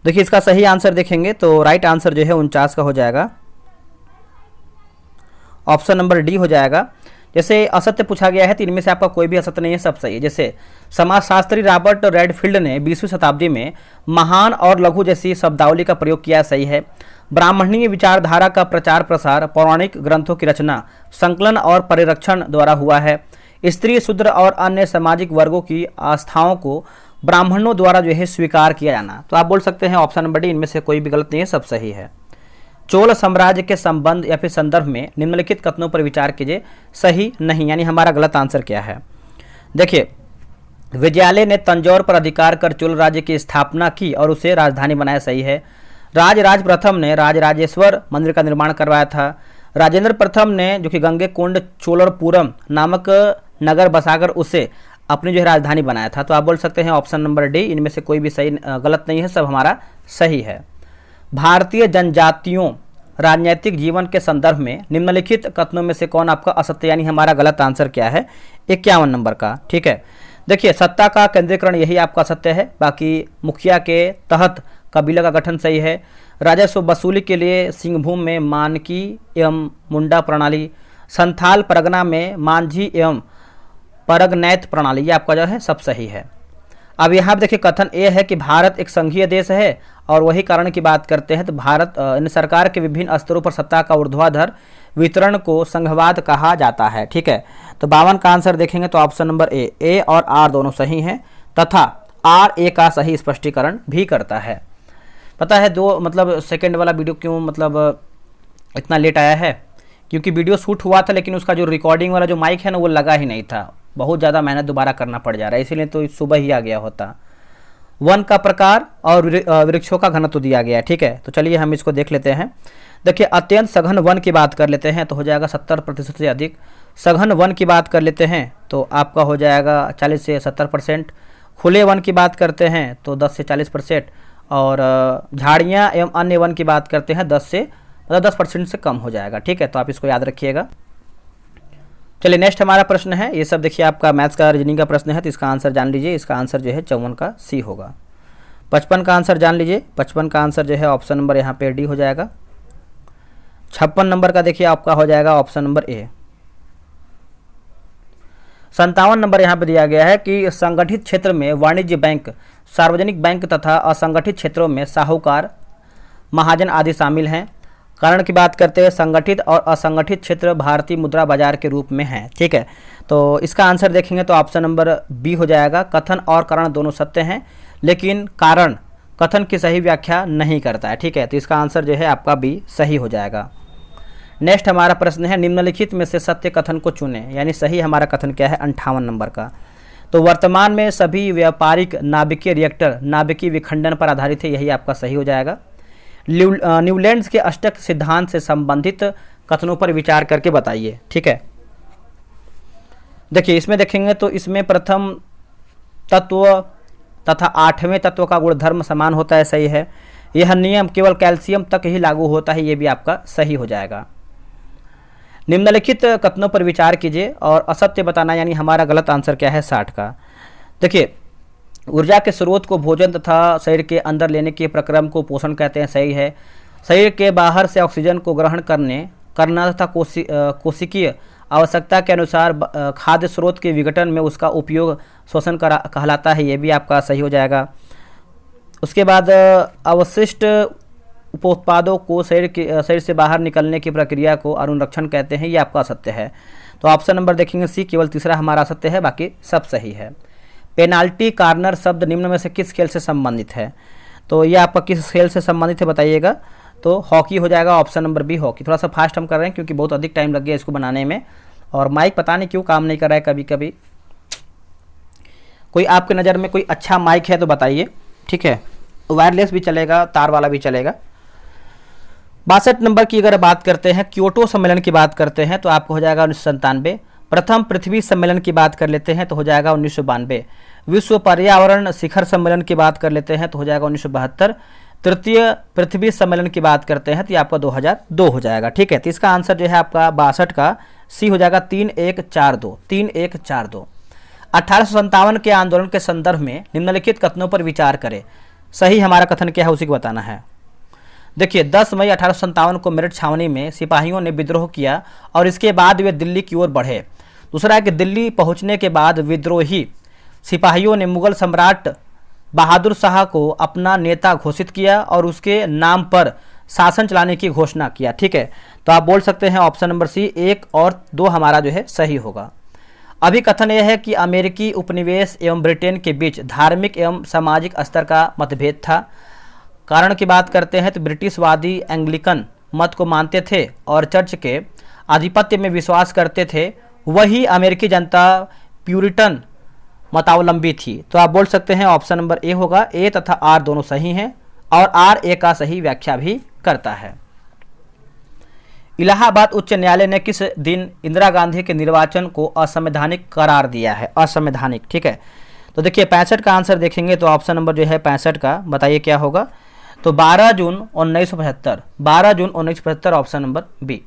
देखिए इसका सही आंसर देखेंगे तो राइट आंसर जो है 49 का हो जाएगा, ऑप्शन नंबर डी हो जाएगा। जैसे असत्य पूछा गया है तो इनमें से आपका कोई भी असत्य नहीं है, सब सही है। जैसे समाजशास्त्री रॉबर्ट रेडफील्ड ने 20वीं शताब्दी में महान और लघु जैसी शब्दावली का प्रयोग किया, सही है। ब्राह्मणीय विचारधारा का प्रचार प्रसार पौराणिक ग्रंथों की रचना, संकलन और परिरक्षण द्वारा हुआ है। स्त्री, शूद्र और अन्य सामाजिक वर्गों की आस्थाओं को ब्राह्मणों द्वारा जो है स्वीकार किया जाना, तो आप बोल सकते हैं ऑप्शन नंबर डी, इनमें से कोई भी गलत नहीं है, सब सही है। चोल साम्राज्य के संबंध या फिर संदर्भ में निम्नलिखित कथनों पर विचार कीजिए, सही नहीं, यानी हमारा गलत आंसर क्या है। देखिए विजयालय ने तंजौर पर अधिकार कर चोल राज्य की स्थापना की और उसे राजधानी बनाया, सही है। राजराज प्रथम ने राजराजेश्वर मंदिर का निर्माण करवाया था। राजेंद्र प्रथम ने जो कि गंगे कुंड चोलरपुरम नामक नगर बसाकर उसे अपनी जो है राजधानी बनाया था, तो आप बोल सकते हैं ऑप्शन नंबर डी, इनमें से कोई भी सही गलत नहीं है, सब हमारा सही है। भारतीय जनजातियों राजनीतिक जीवन के संदर्भ में निम्नलिखित कथनों में से कौन आपका असत्य, यानी हमारा गलत आंसर क्या है, 51 नंबर का, ठीक है। देखिए सत्ता का केंद्रीकरण यही आपका सत्य है, बाकी मुखिया के तहत कबीला का गठन सही है। राजस्व वसूली के लिए सिंहभूम में मानकी एवं मुंडा प्रणाली, संथाल परगना में मांझी एवं परगनैत प्रणाली, ये आपका जो है सब सही है। अब यहाँ पे देखिए कथन ये है कि भारत एक संघीय देश है, और वही कारण की बात करते हैं तो भारत सरकार के विभिन्न स्तरों पर सत्ता का ऊर्ध्वाधर वितरण को संघवाद कहा जाता है, ठीक है। तो 52 का आंसर देखेंगे तो ऑप्शन नंबर ए और आर दोनों सही हैं, तथा आर ए का सही स्पष्टीकरण भी करता है। पता है दो मतलब सेकंड वाला वीडियो क्यों मतलब इतना लेट आया है, क्योंकि वीडियो शूट हुआ था लेकिन उसका जो रिकॉर्डिंग वाला जो माइक है ना वो लगा ही नहीं था, बहुत ज़्यादा मेहनत दोबारा करना पड़ जा रहा है, इसीलिए तो सुबह ही आ गया होता। वन का प्रकार और वृक्षों का घनत्व दिया गया है, ठीक है। तो चलिए हम इसको देख लेते हैं। देखिए अत्यंत सघन वन की बात कर लेते हैं तो हो जाएगा 70% से अधिक। सघन वन की बात कर लेते हैं तो आपका हो जाएगा 40 से 70%। खुले वन की बात करते हैं तो 10 से 40%, और झाड़ियाँ एवं अन्य वन की बात करते हैं 10% से कम हो जाएगा, ठीक है। तो आप इसको याद रखिएगा। चलिए नेक्स्ट हमारा प्रश्न है, ये सब देखिए आपका मैथ्स का रीजनिंग का प्रश्न है, तो इसका आंसर जान लीजिए। इसका आंसर जो है 54 का सी होगा। 55 का आंसर जान लीजिए। 55 का आंसर जो है ऑप्शन नंबर यहाँ पे डी हो जाएगा। 56 नंबर का देखिए आपका हो जाएगा ऑप्शन नंबर ए। 57 नंबर यहाँ पे दिया गया है कि संगठित क्षेत्र में वाणिज्य बैंक, सार्वजनिक बैंक तथा असंगठित क्षेत्रों में साहूकार, महाजन आदि शामिल हैं। कारण की बात करते हैं, संगठित और असंगठित क्षेत्र भारतीय मुद्रा बाजार के रूप में हैं। ठीक है, तो इसका आंसर देखेंगे तो ऑप्शन नंबर बी हो जाएगा। कथन और कारण दोनों सत्य हैं, लेकिन कारण कथन की सही व्याख्या नहीं करता है। ठीक है, तो इसका आंसर जो है आपका बी सही हो जाएगा। नेक्स्ट हमारा प्रश्न है, निम्नलिखित में से सत्य कथन को चुनें, यानी सही हमारा कथन क्या है 58 नंबर का। तो वर्तमान में सभी व्यापारिक नाभिकीय रिएक्टर नाभिकीय विखंडन पर आधारित है, यही आपका सही हो जाएगा। न्यूलैंड्स के अष्टक सिद्धांत से संबंधित कथनों पर विचार करके बताइए। ठीक है, देखिए इसमें देखेंगे तो इसमें प्रथम तत्व तथा 8वें तत्व का गुणधर्म समान होता है, सही है। यह नियम केवल कैल्शियम तक ही लागू होता है, ये भी आपका सही हो जाएगा। निम्नलिखित कथनों पर विचार कीजिए और असत्य बताना, यानी हमारा गलत आंसर क्या है 60 का। देखिए ऊर्जा के स्रोत को भोजन तथा शरीर के अंदर लेने के प्रक्रम को पोषण कहते हैं, सही है। शरीर के बाहर से ऑक्सीजन को ग्रहण करना तथा कोशिकीय आवश्यकता के अनुसार खाद्य स्रोत के विघटन में उसका उपयोग श्वसन कहलाता है, ये भी आपका सही हो जाएगा। उसके बाद अवशिष्ट उपोत्पादों को शरीर से बाहर निकलने की प्रक्रिया को अनुरक्षण कहते हैं, ये आपका असत्य है। तो ऑप्शन नंबर देखेंगे सी, केवल तीसरा हमारा असत्य है, बाकी सब सही है। पेनाल्टी कार्नर शब्द निम्न में से किस खेल से संबंधित है? तो ये आपका किस खेल से संबंधित है बताइएगा। तो हॉकी हो जाएगा, ऑप्शन नंबर बी हॉकी। थोड़ा सा फास्ट हम कर रहे हैं क्योंकि बहुत अधिक टाइम लग गया इसको बनाने में, और माइक पता नहीं क्यों काम नहीं कर रहा है कभी कभी। कोई आपके नज़र में कोई अच्छा माइक है तो बताइए। ठीक है, वायरलेस भी चलेगा, तार वाला भी चलेगा। 62 नंबर की अगर बात करते हैं, क्योटो सम्मेलन की बात करते हैं तो आपको हो जाएगा 1997। प्रथम पृथ्वी सम्मेलन की बात कर लेते हैं तो हो जाएगा 1992। विश्व पर्यावरण शिखर सम्मेलन की बात कर लेते हैं तो हो जाएगा 1972। तृतीय पृथ्वी सम्मेलन की बात करते हैं तो ये आपका 2002 हो जाएगा। ठीक है, तो इसका आंसर जो है आपका 62 का सी हो जाएगा, 3142। 3142। 1857 के आंदोलन के संदर्भ में निम्नलिखित कथनों पर विचार करें, सही हमारा कथन क्या है उसी को बताना है। देखिए 10 मई 1857 को मेरठ छावनी में सिपाहियों ने विद्रोह किया और इसके बाद वे दिल्ली की ओर बढ़े। दूसरा है कि दिल्ली पहुंचने के बाद विद्रोही सिपाहियों ने मुगल सम्राट बहादुर शाह को अपना नेता घोषित किया और उसके नाम पर शासन चलाने की घोषणा किया। ठीक है, तो आप बोल सकते हैं ऑप्शन नंबर सी 1 और 2 हमारा जो है सही होगा। अभी कथन यह है कि अमेरिकी उपनिवेश एवं ब्रिटेन के बीच धार्मिक एवं सामाजिक स्तर का मतभेद था। कारण की बात करते हैं तो ब्रिटिशवादी एंग्लिकन मत को मानते थे और चर्च के आधिपत्य में विश्वास करते थे, वही अमेरिकी जनता प्यूरिटन मतावलंबी थी। तो आप बोल सकते हैं ऑप्शन नंबर ए होगा। ए तथा आर दोनों सही हैं और आर ए का सही व्याख्या भी करता है। इलाहाबाद उच्च न्यायालय ने किस दिन इंदिरा गांधी के निर्वाचन को असंवैधानिक करार दिया है? असंवैधानिक। ठीक है, तो देखिए 65 का आंसर देखेंगे तो ऑप्शन नंबर जो है 65 का बताइए क्या होगा। तो 12 जून 1975। 12 जून 1975 ऑप्शन नंबर बी।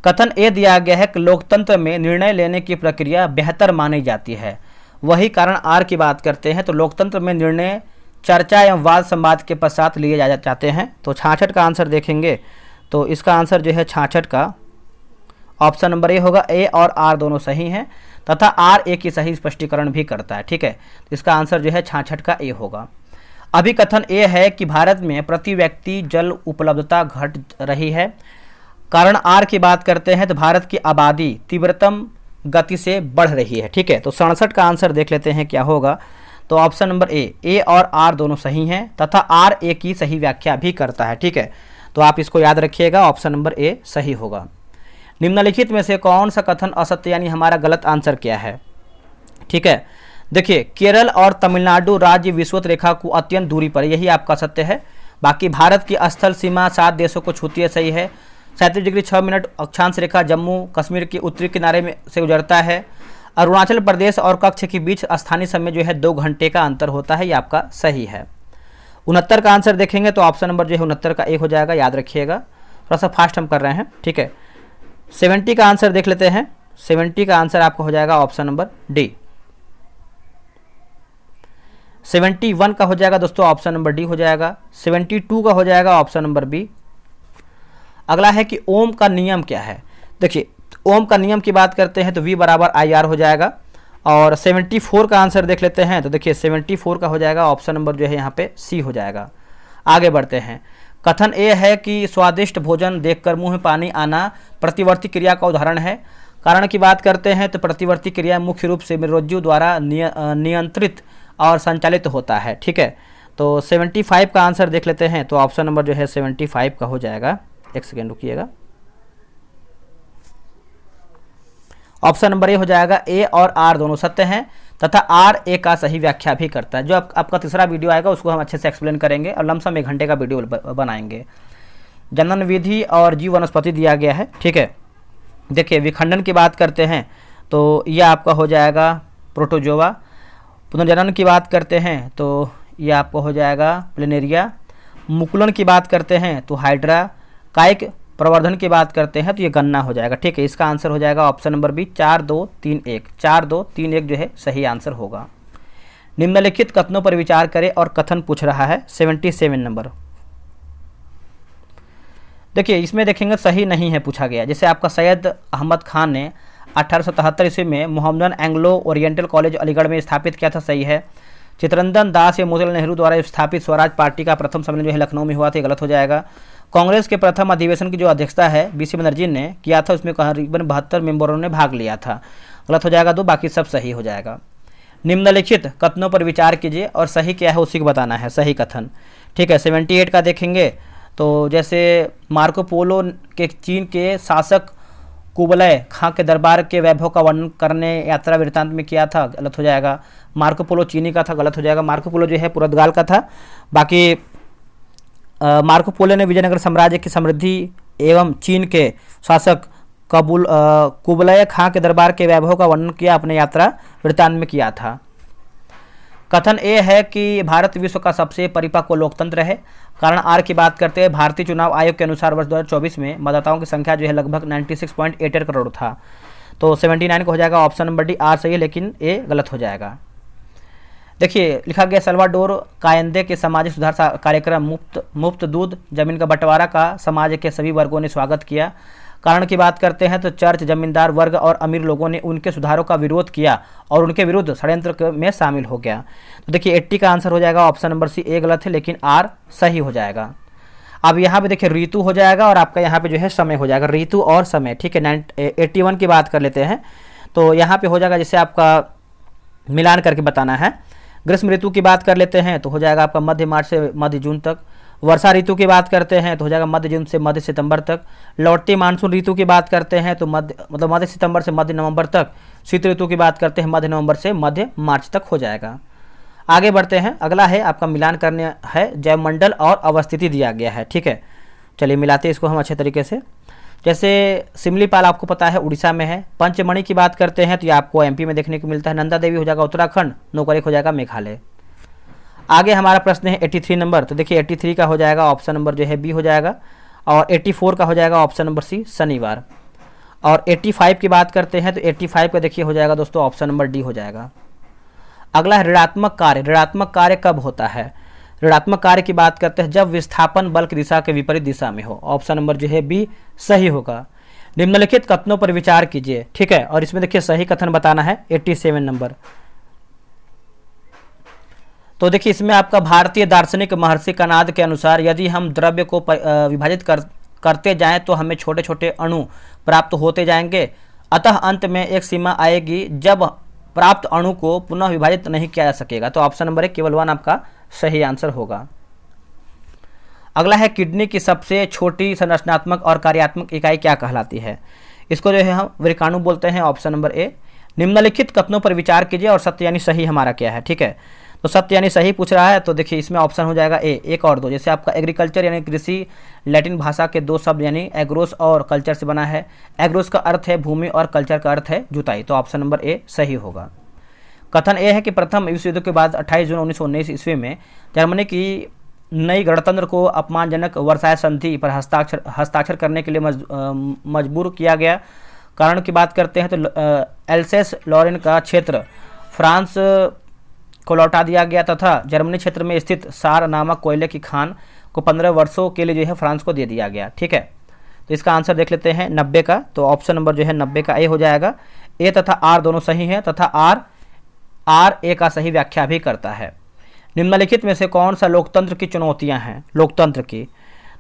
कथन ए दिया गया है कि लोकतंत्र में निर्णय लेने की प्रक्रिया बेहतर मानी जाती है, वही कारण आर की बात करते हैं तो लोकतंत्र में निर्णय चर्चा एवं वाद संवाद के पश्चात लिए जाते हैं। तो 66 का आंसर देखेंगे तो इसका आंसर जो है 66 का ऑप्शन नंबर ए होगा। ए और आर दोनों सही हैं तथा आर ए की सही स्पष्टीकरण भी करता है। ठीक है, तो इसका आंसर जो है 66 का ए होगा। अभी कथन ए है कि भारत में प्रति व्यक्ति जल उपलब्धता घट रही है। कारण आर की बात करते हैं तो भारत की आबादी तीव्रतम गति से बढ़ रही है। ठीक है, तो 67 का आंसर देख लेते हैं क्या होगा। तो ऑप्शन नंबर ए और आर दोनों सही हैं तथा आर ए की सही व्याख्या भी करता है। ठीक है, तो आप इसको याद रखिएगा, ऑप्शन नंबर ए सही होगा। निम्नलिखित में से कौन सा कथन असत्य यानी हमारा गलत आंसर क्या है? ठीक है, देखिए केरल और तमिलनाडु राज्य विषुवत रेखा को अत्यंत दूरी पर, यही आपका सत्य है। बाकी भारत की स्थल सीमा 7 देशों को छूती है, सही है। 37 डिग्री 6 मिनट अक्षांश रेखा जम्मू कश्मीर के उत्तरी किनारे में से गुजरता है। अरुणाचल प्रदेश और कच्छ के बीच स्थानीय समय जो है 2 घंटे का अंतर होता है, ये आपका सही है। 69 का आंसर देखेंगे तो ऑप्शन नंबर जो है 69 का ए हो जाएगा, याद रखिएगा। थोड़ा सा फास्ट हम कर रहे हैं। ठीक है, 70 का आंसर देख लेते हैं। 70 का आंसर आपका हो जाएगा ऑप्शन नंबर डी। 71 का हो जाएगा दोस्तों ऑप्शन नंबर डी हो जाएगा। 72 का हो जाएगा ऑप्शन नंबर बी। अगला है कि ओम का नियम क्या है। देखिए ओम का नियम की बात करते हैं तो V बराबर IR हो जाएगा। और 74 का आंसर देख लेते हैं तो देखिए 74 का हो जाएगा ऑप्शन नंबर जो है यहाँ पे सी हो जाएगा। आगे बढ़ते हैं। कथन ए है कि स्वादिष्ट भोजन देखकर मुंह में पानी आना प्रतिवर्ती क्रिया का उदाहरण है। कारण की बात करते हैं तो प्रतिवर्ती क्रिया मुख्य रूप से मेरुरज्जु द्वारा नियंत्रित और संचालित होता है। ठीक है, तो 75 का आंसर देख लेते हैं तो ऑप्शन नंबर जो है 75 का हो जाएगा। एक सेकेंड रुकिएगा। ऑप्शन नंबर ए हो जाएगा। ए और आर दोनों सत्य हैं तथा आर ए का सही व्याख्या भी करता है। जो आपका तीसरा वीडियो आएगा उसको हम अच्छे से एक्सप्लेन करेंगे और लमसम 1 घंटे का वीडियो बनाएंगे। जनन विधि और जीव वनस्पति दिया गया है। ठीक है, देखिए विखंडन की बात करते हैं तो यह आपका हो जाएगा प्रोटोजोआ। पुनर्जनन की बात करते हैं तो यह आपको हो जाएगा प्लेनेरिया। मुकुलन की बात करते हैं तो हाइड्रा। कायिक प्रवर्धन की बात करते हैं तो ये गन्ना हो जाएगा। ठीक है, इसका आंसर हो जाएगा ऑप्शन नंबर बी 4 2 3 1। 4 2 3 1 जो है सही आंसर होगा। निम्नलिखित कथनों पर विचार करें और कथन पूछ रहा है 77 नंबर। देखिए इसमें देखेंगे सही नहीं है पूछा गया। जैसे आपका सैयद अहमद खान ने 1877 ईस्वी में Mohammedan Anglo oriental college Aligarh में स्थापित किया था, सही है। चित्तरंजन दास या मोतीलाल नेहरू द्वारा स्थापित स्वराज पार्टी का प्रथम सम्मेलन जो है लखनऊ में हुआ था, गलत हो जाएगा। कांग्रेस के प्रथम अधिवेशन की जो अध्यक्षता है बीसी बनर्जी ने किया था, उसमें करीबन 72 मेंबरों ने भाग लिया था, गलत हो जाएगा 2, बाकी सब सही हो जाएगा। निम्नलिखित कथनों पर विचार कीजिए और सही क्या है उसी को बताना है, सही कथन। ठीक है, 78 का देखेंगे तो जैसे मार्को पोलो के चीन के शासक कुबलय खां के दरबार के वैभव का वर्णन करने यात्रा वृत्तांत में किया था, गलत हो जाएगा। मार्को पोलो चीनी का था, गलत हो जाएगा। मार्को पोलो जो है पुर्तगाल का था। बाकी मार्को पोलो ने विजयनगर साम्राज्य की समृद्धि एवं चीन के शासक कुबलय खां के दरबार के वैभव का वर्णन किया अपने यात्रा वृत्तांत में किया था। कथन ए है कि भारत विश्व का सबसे परिपक्व लोकतंत्र है। कारण आर की बात करते हैं भारतीय चुनाव आयोग के अनुसार वर्ष 2024 में मतदाताओं की संख्या जो है लगभग 96.88 करोड़ था, तो 79 को हो जाएगा ऑप्शन नंबर डी। आर सही है लेकिन ए गलत हो जाएगा। देखिए लिखा गया सल्वाडोर कायंदे के सामाजिक सुधार कार्यक्रम मुफ्त दूध जमीन का बंटवारा का समाज के सभी वर्गों ने स्वागत किया। कारण की बात करते हैं तो चर्च जमींदार वर्ग और अमीर लोगों ने उनके सुधारों का विरोध किया और उनके विरुद्ध षड्यंत्र में शामिल हो गया। तो देखिए 80 का आंसर हो जाएगा ऑप्शन नंबर सी। ए गलत है लेकिन आर सही हो जाएगा। अब यहाँ पे देखिए ऋतु हो जाएगा और आपका यहाँ पे जो है समय हो जाएगा, ऋतु और समय। ठीक है, 81 की बात कर लेते हैं तो यहाँ पे हो जाएगा जैसे आपका मिलान करके बताना है। ग्रीष्म ऋतु की बात कर लेते हैं तो हो जाएगा आपका मध्य मार्च से मध्य जून तक। वर्षा ऋतु की बात करते हैं तो हो जाएगा मध्य जून से मध्य सितंबर तक। लौटती मानसून ऋतु की बात करते हैं तो मध्य सितंबर से मध्य नवंबर तक। शीत ऋतु की बात करते हैं मध्य नवंबर से मध्य मार्च तक हो जाएगा। आगे बढ़ते हैं। अगला है आपका मिलान करने है, जैवमंडल और अवस्थिति दिया गया है। ठीक है, चलिए मिलाते हैं इसको हम अच्छे तरीके से। जैसे सिमलीपाल आपको पता है उड़ीसा में है। पंचमणि की बात करते हैं तो ये आपको एमपी में देखने को मिलता है। नंदा देवी हो जाएगा उत्तराखंड। नौकरेक हो जाएगा मेघालय। आगे हमारा प्रश्न है 83 नंबर। तो देखिए 83 का हो जाएगा ऑप्शन नंबर जो है बी हो जाएगा और 84 का हो जाएगा ऑप्शन नंबर सी शनिवार। और 85 की बात करते हैं तो 85 का देखिए हो जाएगा दोस्तों ऑप्शन नंबर डी हो जाएगा। अगला है ऋणात्मक कार्य। ऋणात्मक कार्य कब होता है? ऋणात्मक कार्य की बात करते हैं जब विस्थापन बल की दिशा के विपरीत दिशा में हो। ऑप्शन नंबर जो है बी सही होगा। निम्नलिखित कथनों पर विचार कीजिए। ठीक है, और इसमें देखिए सही कथन बताना है 87 नंबर। तो देखिए इसमें आपका भारतीय दार्शनिक महर्षि कनाद के अनुसार यदि हम द्रव्य को विभाजित करते जाएं तो हमें छोटे छोटे अणु प्राप्त होते जाएंगे। अतः अंत में एक सीमा आएगी जब प्राप्त अणु को पुनः विभाजित नहीं किया जा सकेगा। तो ऑप्शन नंबर 1 केवल 1 आपका सही आंसर होगा। अगला है किडनी की सबसे छोटी संरचनात्मक और कार्यात्मक इकाई क्या कहलाती है? इसको जो है हम वृकाणु बोलते हैं। Option number A. निम्नलिखित कथनों पर विचार कीजिए और सत्य यानी सही हमारा क्या है। ठीक है, तो सत्य यानी सही पूछ रहा है तो देखिए इसमें ऑप्शन हो जाएगा ए 1 और 2। जैसे आपका एग्रीकल्चर यानी कृषि लैटिन भाषा के 2 शब्द यानी एग्रोस और कल्चर से बना है। एग्रोस का अर्थ है भूमि और कल्चर का अर्थ है जुताई। तो ऑप्शन नंबर ए सही होगा। कथन ए है कि प्रथम विश्व युद्ध के बाद 28 जून 1919 ईस्वी में जर्मनी की नई गणतंत्र को अपमानजनक वर्साय संधि पर हस्ताक्षर करने के लिए मजबूर किया गया। कारण की बात करते हैं तो एल्सेस लॉरेन का क्षेत्र फ्रांस को लौटा दिया गया तथा जर्मनी क्षेत्र में स्थित सार नामक कोयले की खान को 15 वर्षों के लिए जो है फ्रांस को दे दिया गया। ठीक है, तो इसका आंसर देख लेते हैं 90 का। तो ऑप्शन नंबर जो है 90 का ए हो जाएगा। ए तथा आर दोनों सही हैं तथा आर ए का सही व्याख्या भी करता है। निम्नलिखित में से कौन सा लोकतंत्र की चुनौतियां हैं लोकतंत्र की?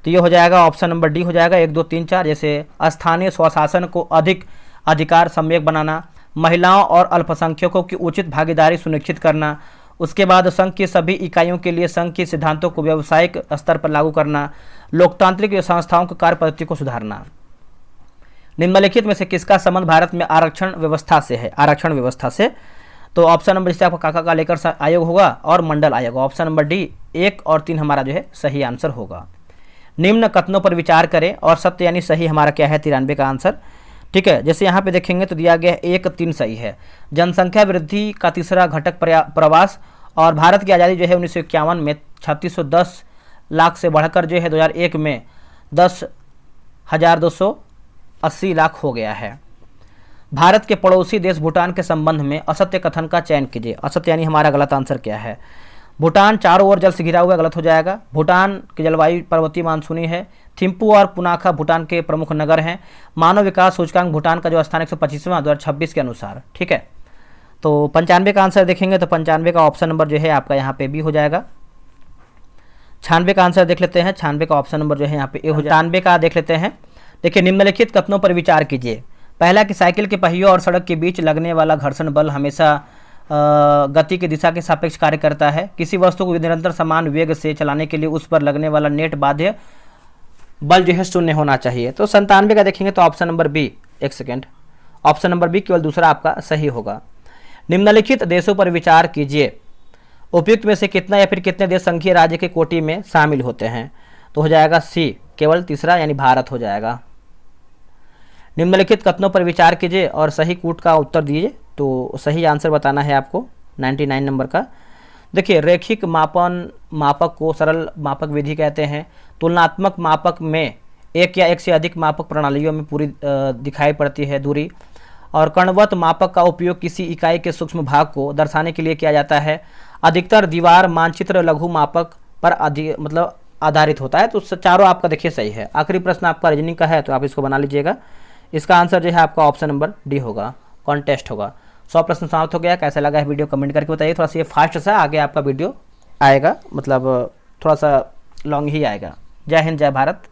तो ये हो जाएगा ऑप्शन नंबर डी हो जाएगा 1 2 3 4। जैसे स्थानीय स्वशासन को अधिक अधिकार सम्यक बनाना, महिलाओं और अल्पसंख्यकों की उचित भागीदारी सुनिश्चित करना, उसके बाद संघ की सभी इकाइयों के लिए संघ के सिद्धांतों को व्यावसायिक स्तर पर लागू करना, लोकतांत्रिक संस्थाओं की कार्य पद्धति को सुधारना। निम्नलिखित में से किसका संबंध भारत में आरक्षण व्यवस्था से है? आरक्षण व्यवस्था से। तो ऑप्शन नंबर जैसे आपका काका का लेकर आयोग होगा और मंडल आयोग, ऑप्शन नंबर डी 1 और 3 हमारा जो है सही आंसर होगा। निम्न कथनों पर विचार करें और सत्य यानी सही हमारा क्या है? 93 का आंसर। ठीक है, जैसे यहाँ पे देखेंगे तो दिया गया है 1 3 सही है। जनसंख्या वृद्धि का तीसरा घटक प्रवास, और भारत की आज़ादी जो है 1951 में 3610 लाख से बढ़कर जो है 2001 में 10,280 लाख हो गया है। भारत के पड़ोसी देश भूटान के संबंध में असत्य कथन का चयन कीजिए। असत्य यानी हमारा गलत आंसर क्या है? भूटान चारों ओर जल से घिरा हुआ, गलत हो जाएगा। भूटान की जलवायु पर्वतीय मानसूनी है। थिम्पू और पुनाखा भूटान के प्रमुख नगर हैं। मानव विकास सूचकांक भूटान का जो स्थान 125वां 2026 के अनुसार। ठीक है, तो 95 का आंसर देखेंगे तो 95 का ऑप्शन नंबर जो है आपका यहाँ पे बी हो जाएगा। 96 का आंसर देख लेते हैं। 96 का ऑप्शन नंबर जो है यहाँ पे ए हो जाएगा। 98 का देख लेते हैं। देखिए, निम्नलिखित कथनों पर विचार कीजिए। पहला कि साइकिल के पहियों और सड़क के बीच लगने वाला घर्षण बल हमेशा गति की दिशा के सापेक्ष कार्य करता है। किसी वस्तु को निरंतर समान वेग से चलाने के लिए उस पर लगने वाला नेट बाध्य बल जो है 0 होना चाहिए। तो 97 का देखेंगे तो ऑप्शन नंबर बी, एक सेकेंड, ऑप्शन नंबर बी केवल दूसरा आपका सही होगा। निम्नलिखित देशों पर विचार कीजिए। उपयुक्त में से कितना या फिर कितने देश संघीय राज्य के कोटि में शामिल होते हैं? तो हो जाएगा सी, केवल तीसरा यानी भारत हो जाएगा। निम्नलिखित कथनों पर विचार कीजिए और सही कूट का उत्तर दीजिए। तो सही आंसर बताना है आपको 99 नंबर का। देखिए, रैखिक मापक को सरल मापक विधि कहते हैं। तुलनात्मक मापक में एक या एक से अधिक मापक प्रणालियों में पूरी दिखाई पड़ती है दूरी। और कणवत मापक का उपयोग किसी इकाई के सूक्ष्म भाग को दर्शाने के लिए किया जाता है। अधिकतर दीवार मानचित्र लघु मापक पर आधारित होता है। तो चारों आपका देखिए सही है। आखिरी प्रश्न आपका रीजनिंग का है तो आप इसको बना लीजिएगा। इसका आंसर जो है आपका ऑप्शन नंबर डी होगा, कॉन्टेस्ट होगा। 100 प्रश्न समाप्त हो गया। कैसा लगा है वीडियो कमेंट करके बताइए। थोड़ा सा ये फास्ट सा आगे आपका वीडियो आएगा, मतलब थोड़ा सा लॉन्ग ही आएगा। जय हिंद, जय भारत।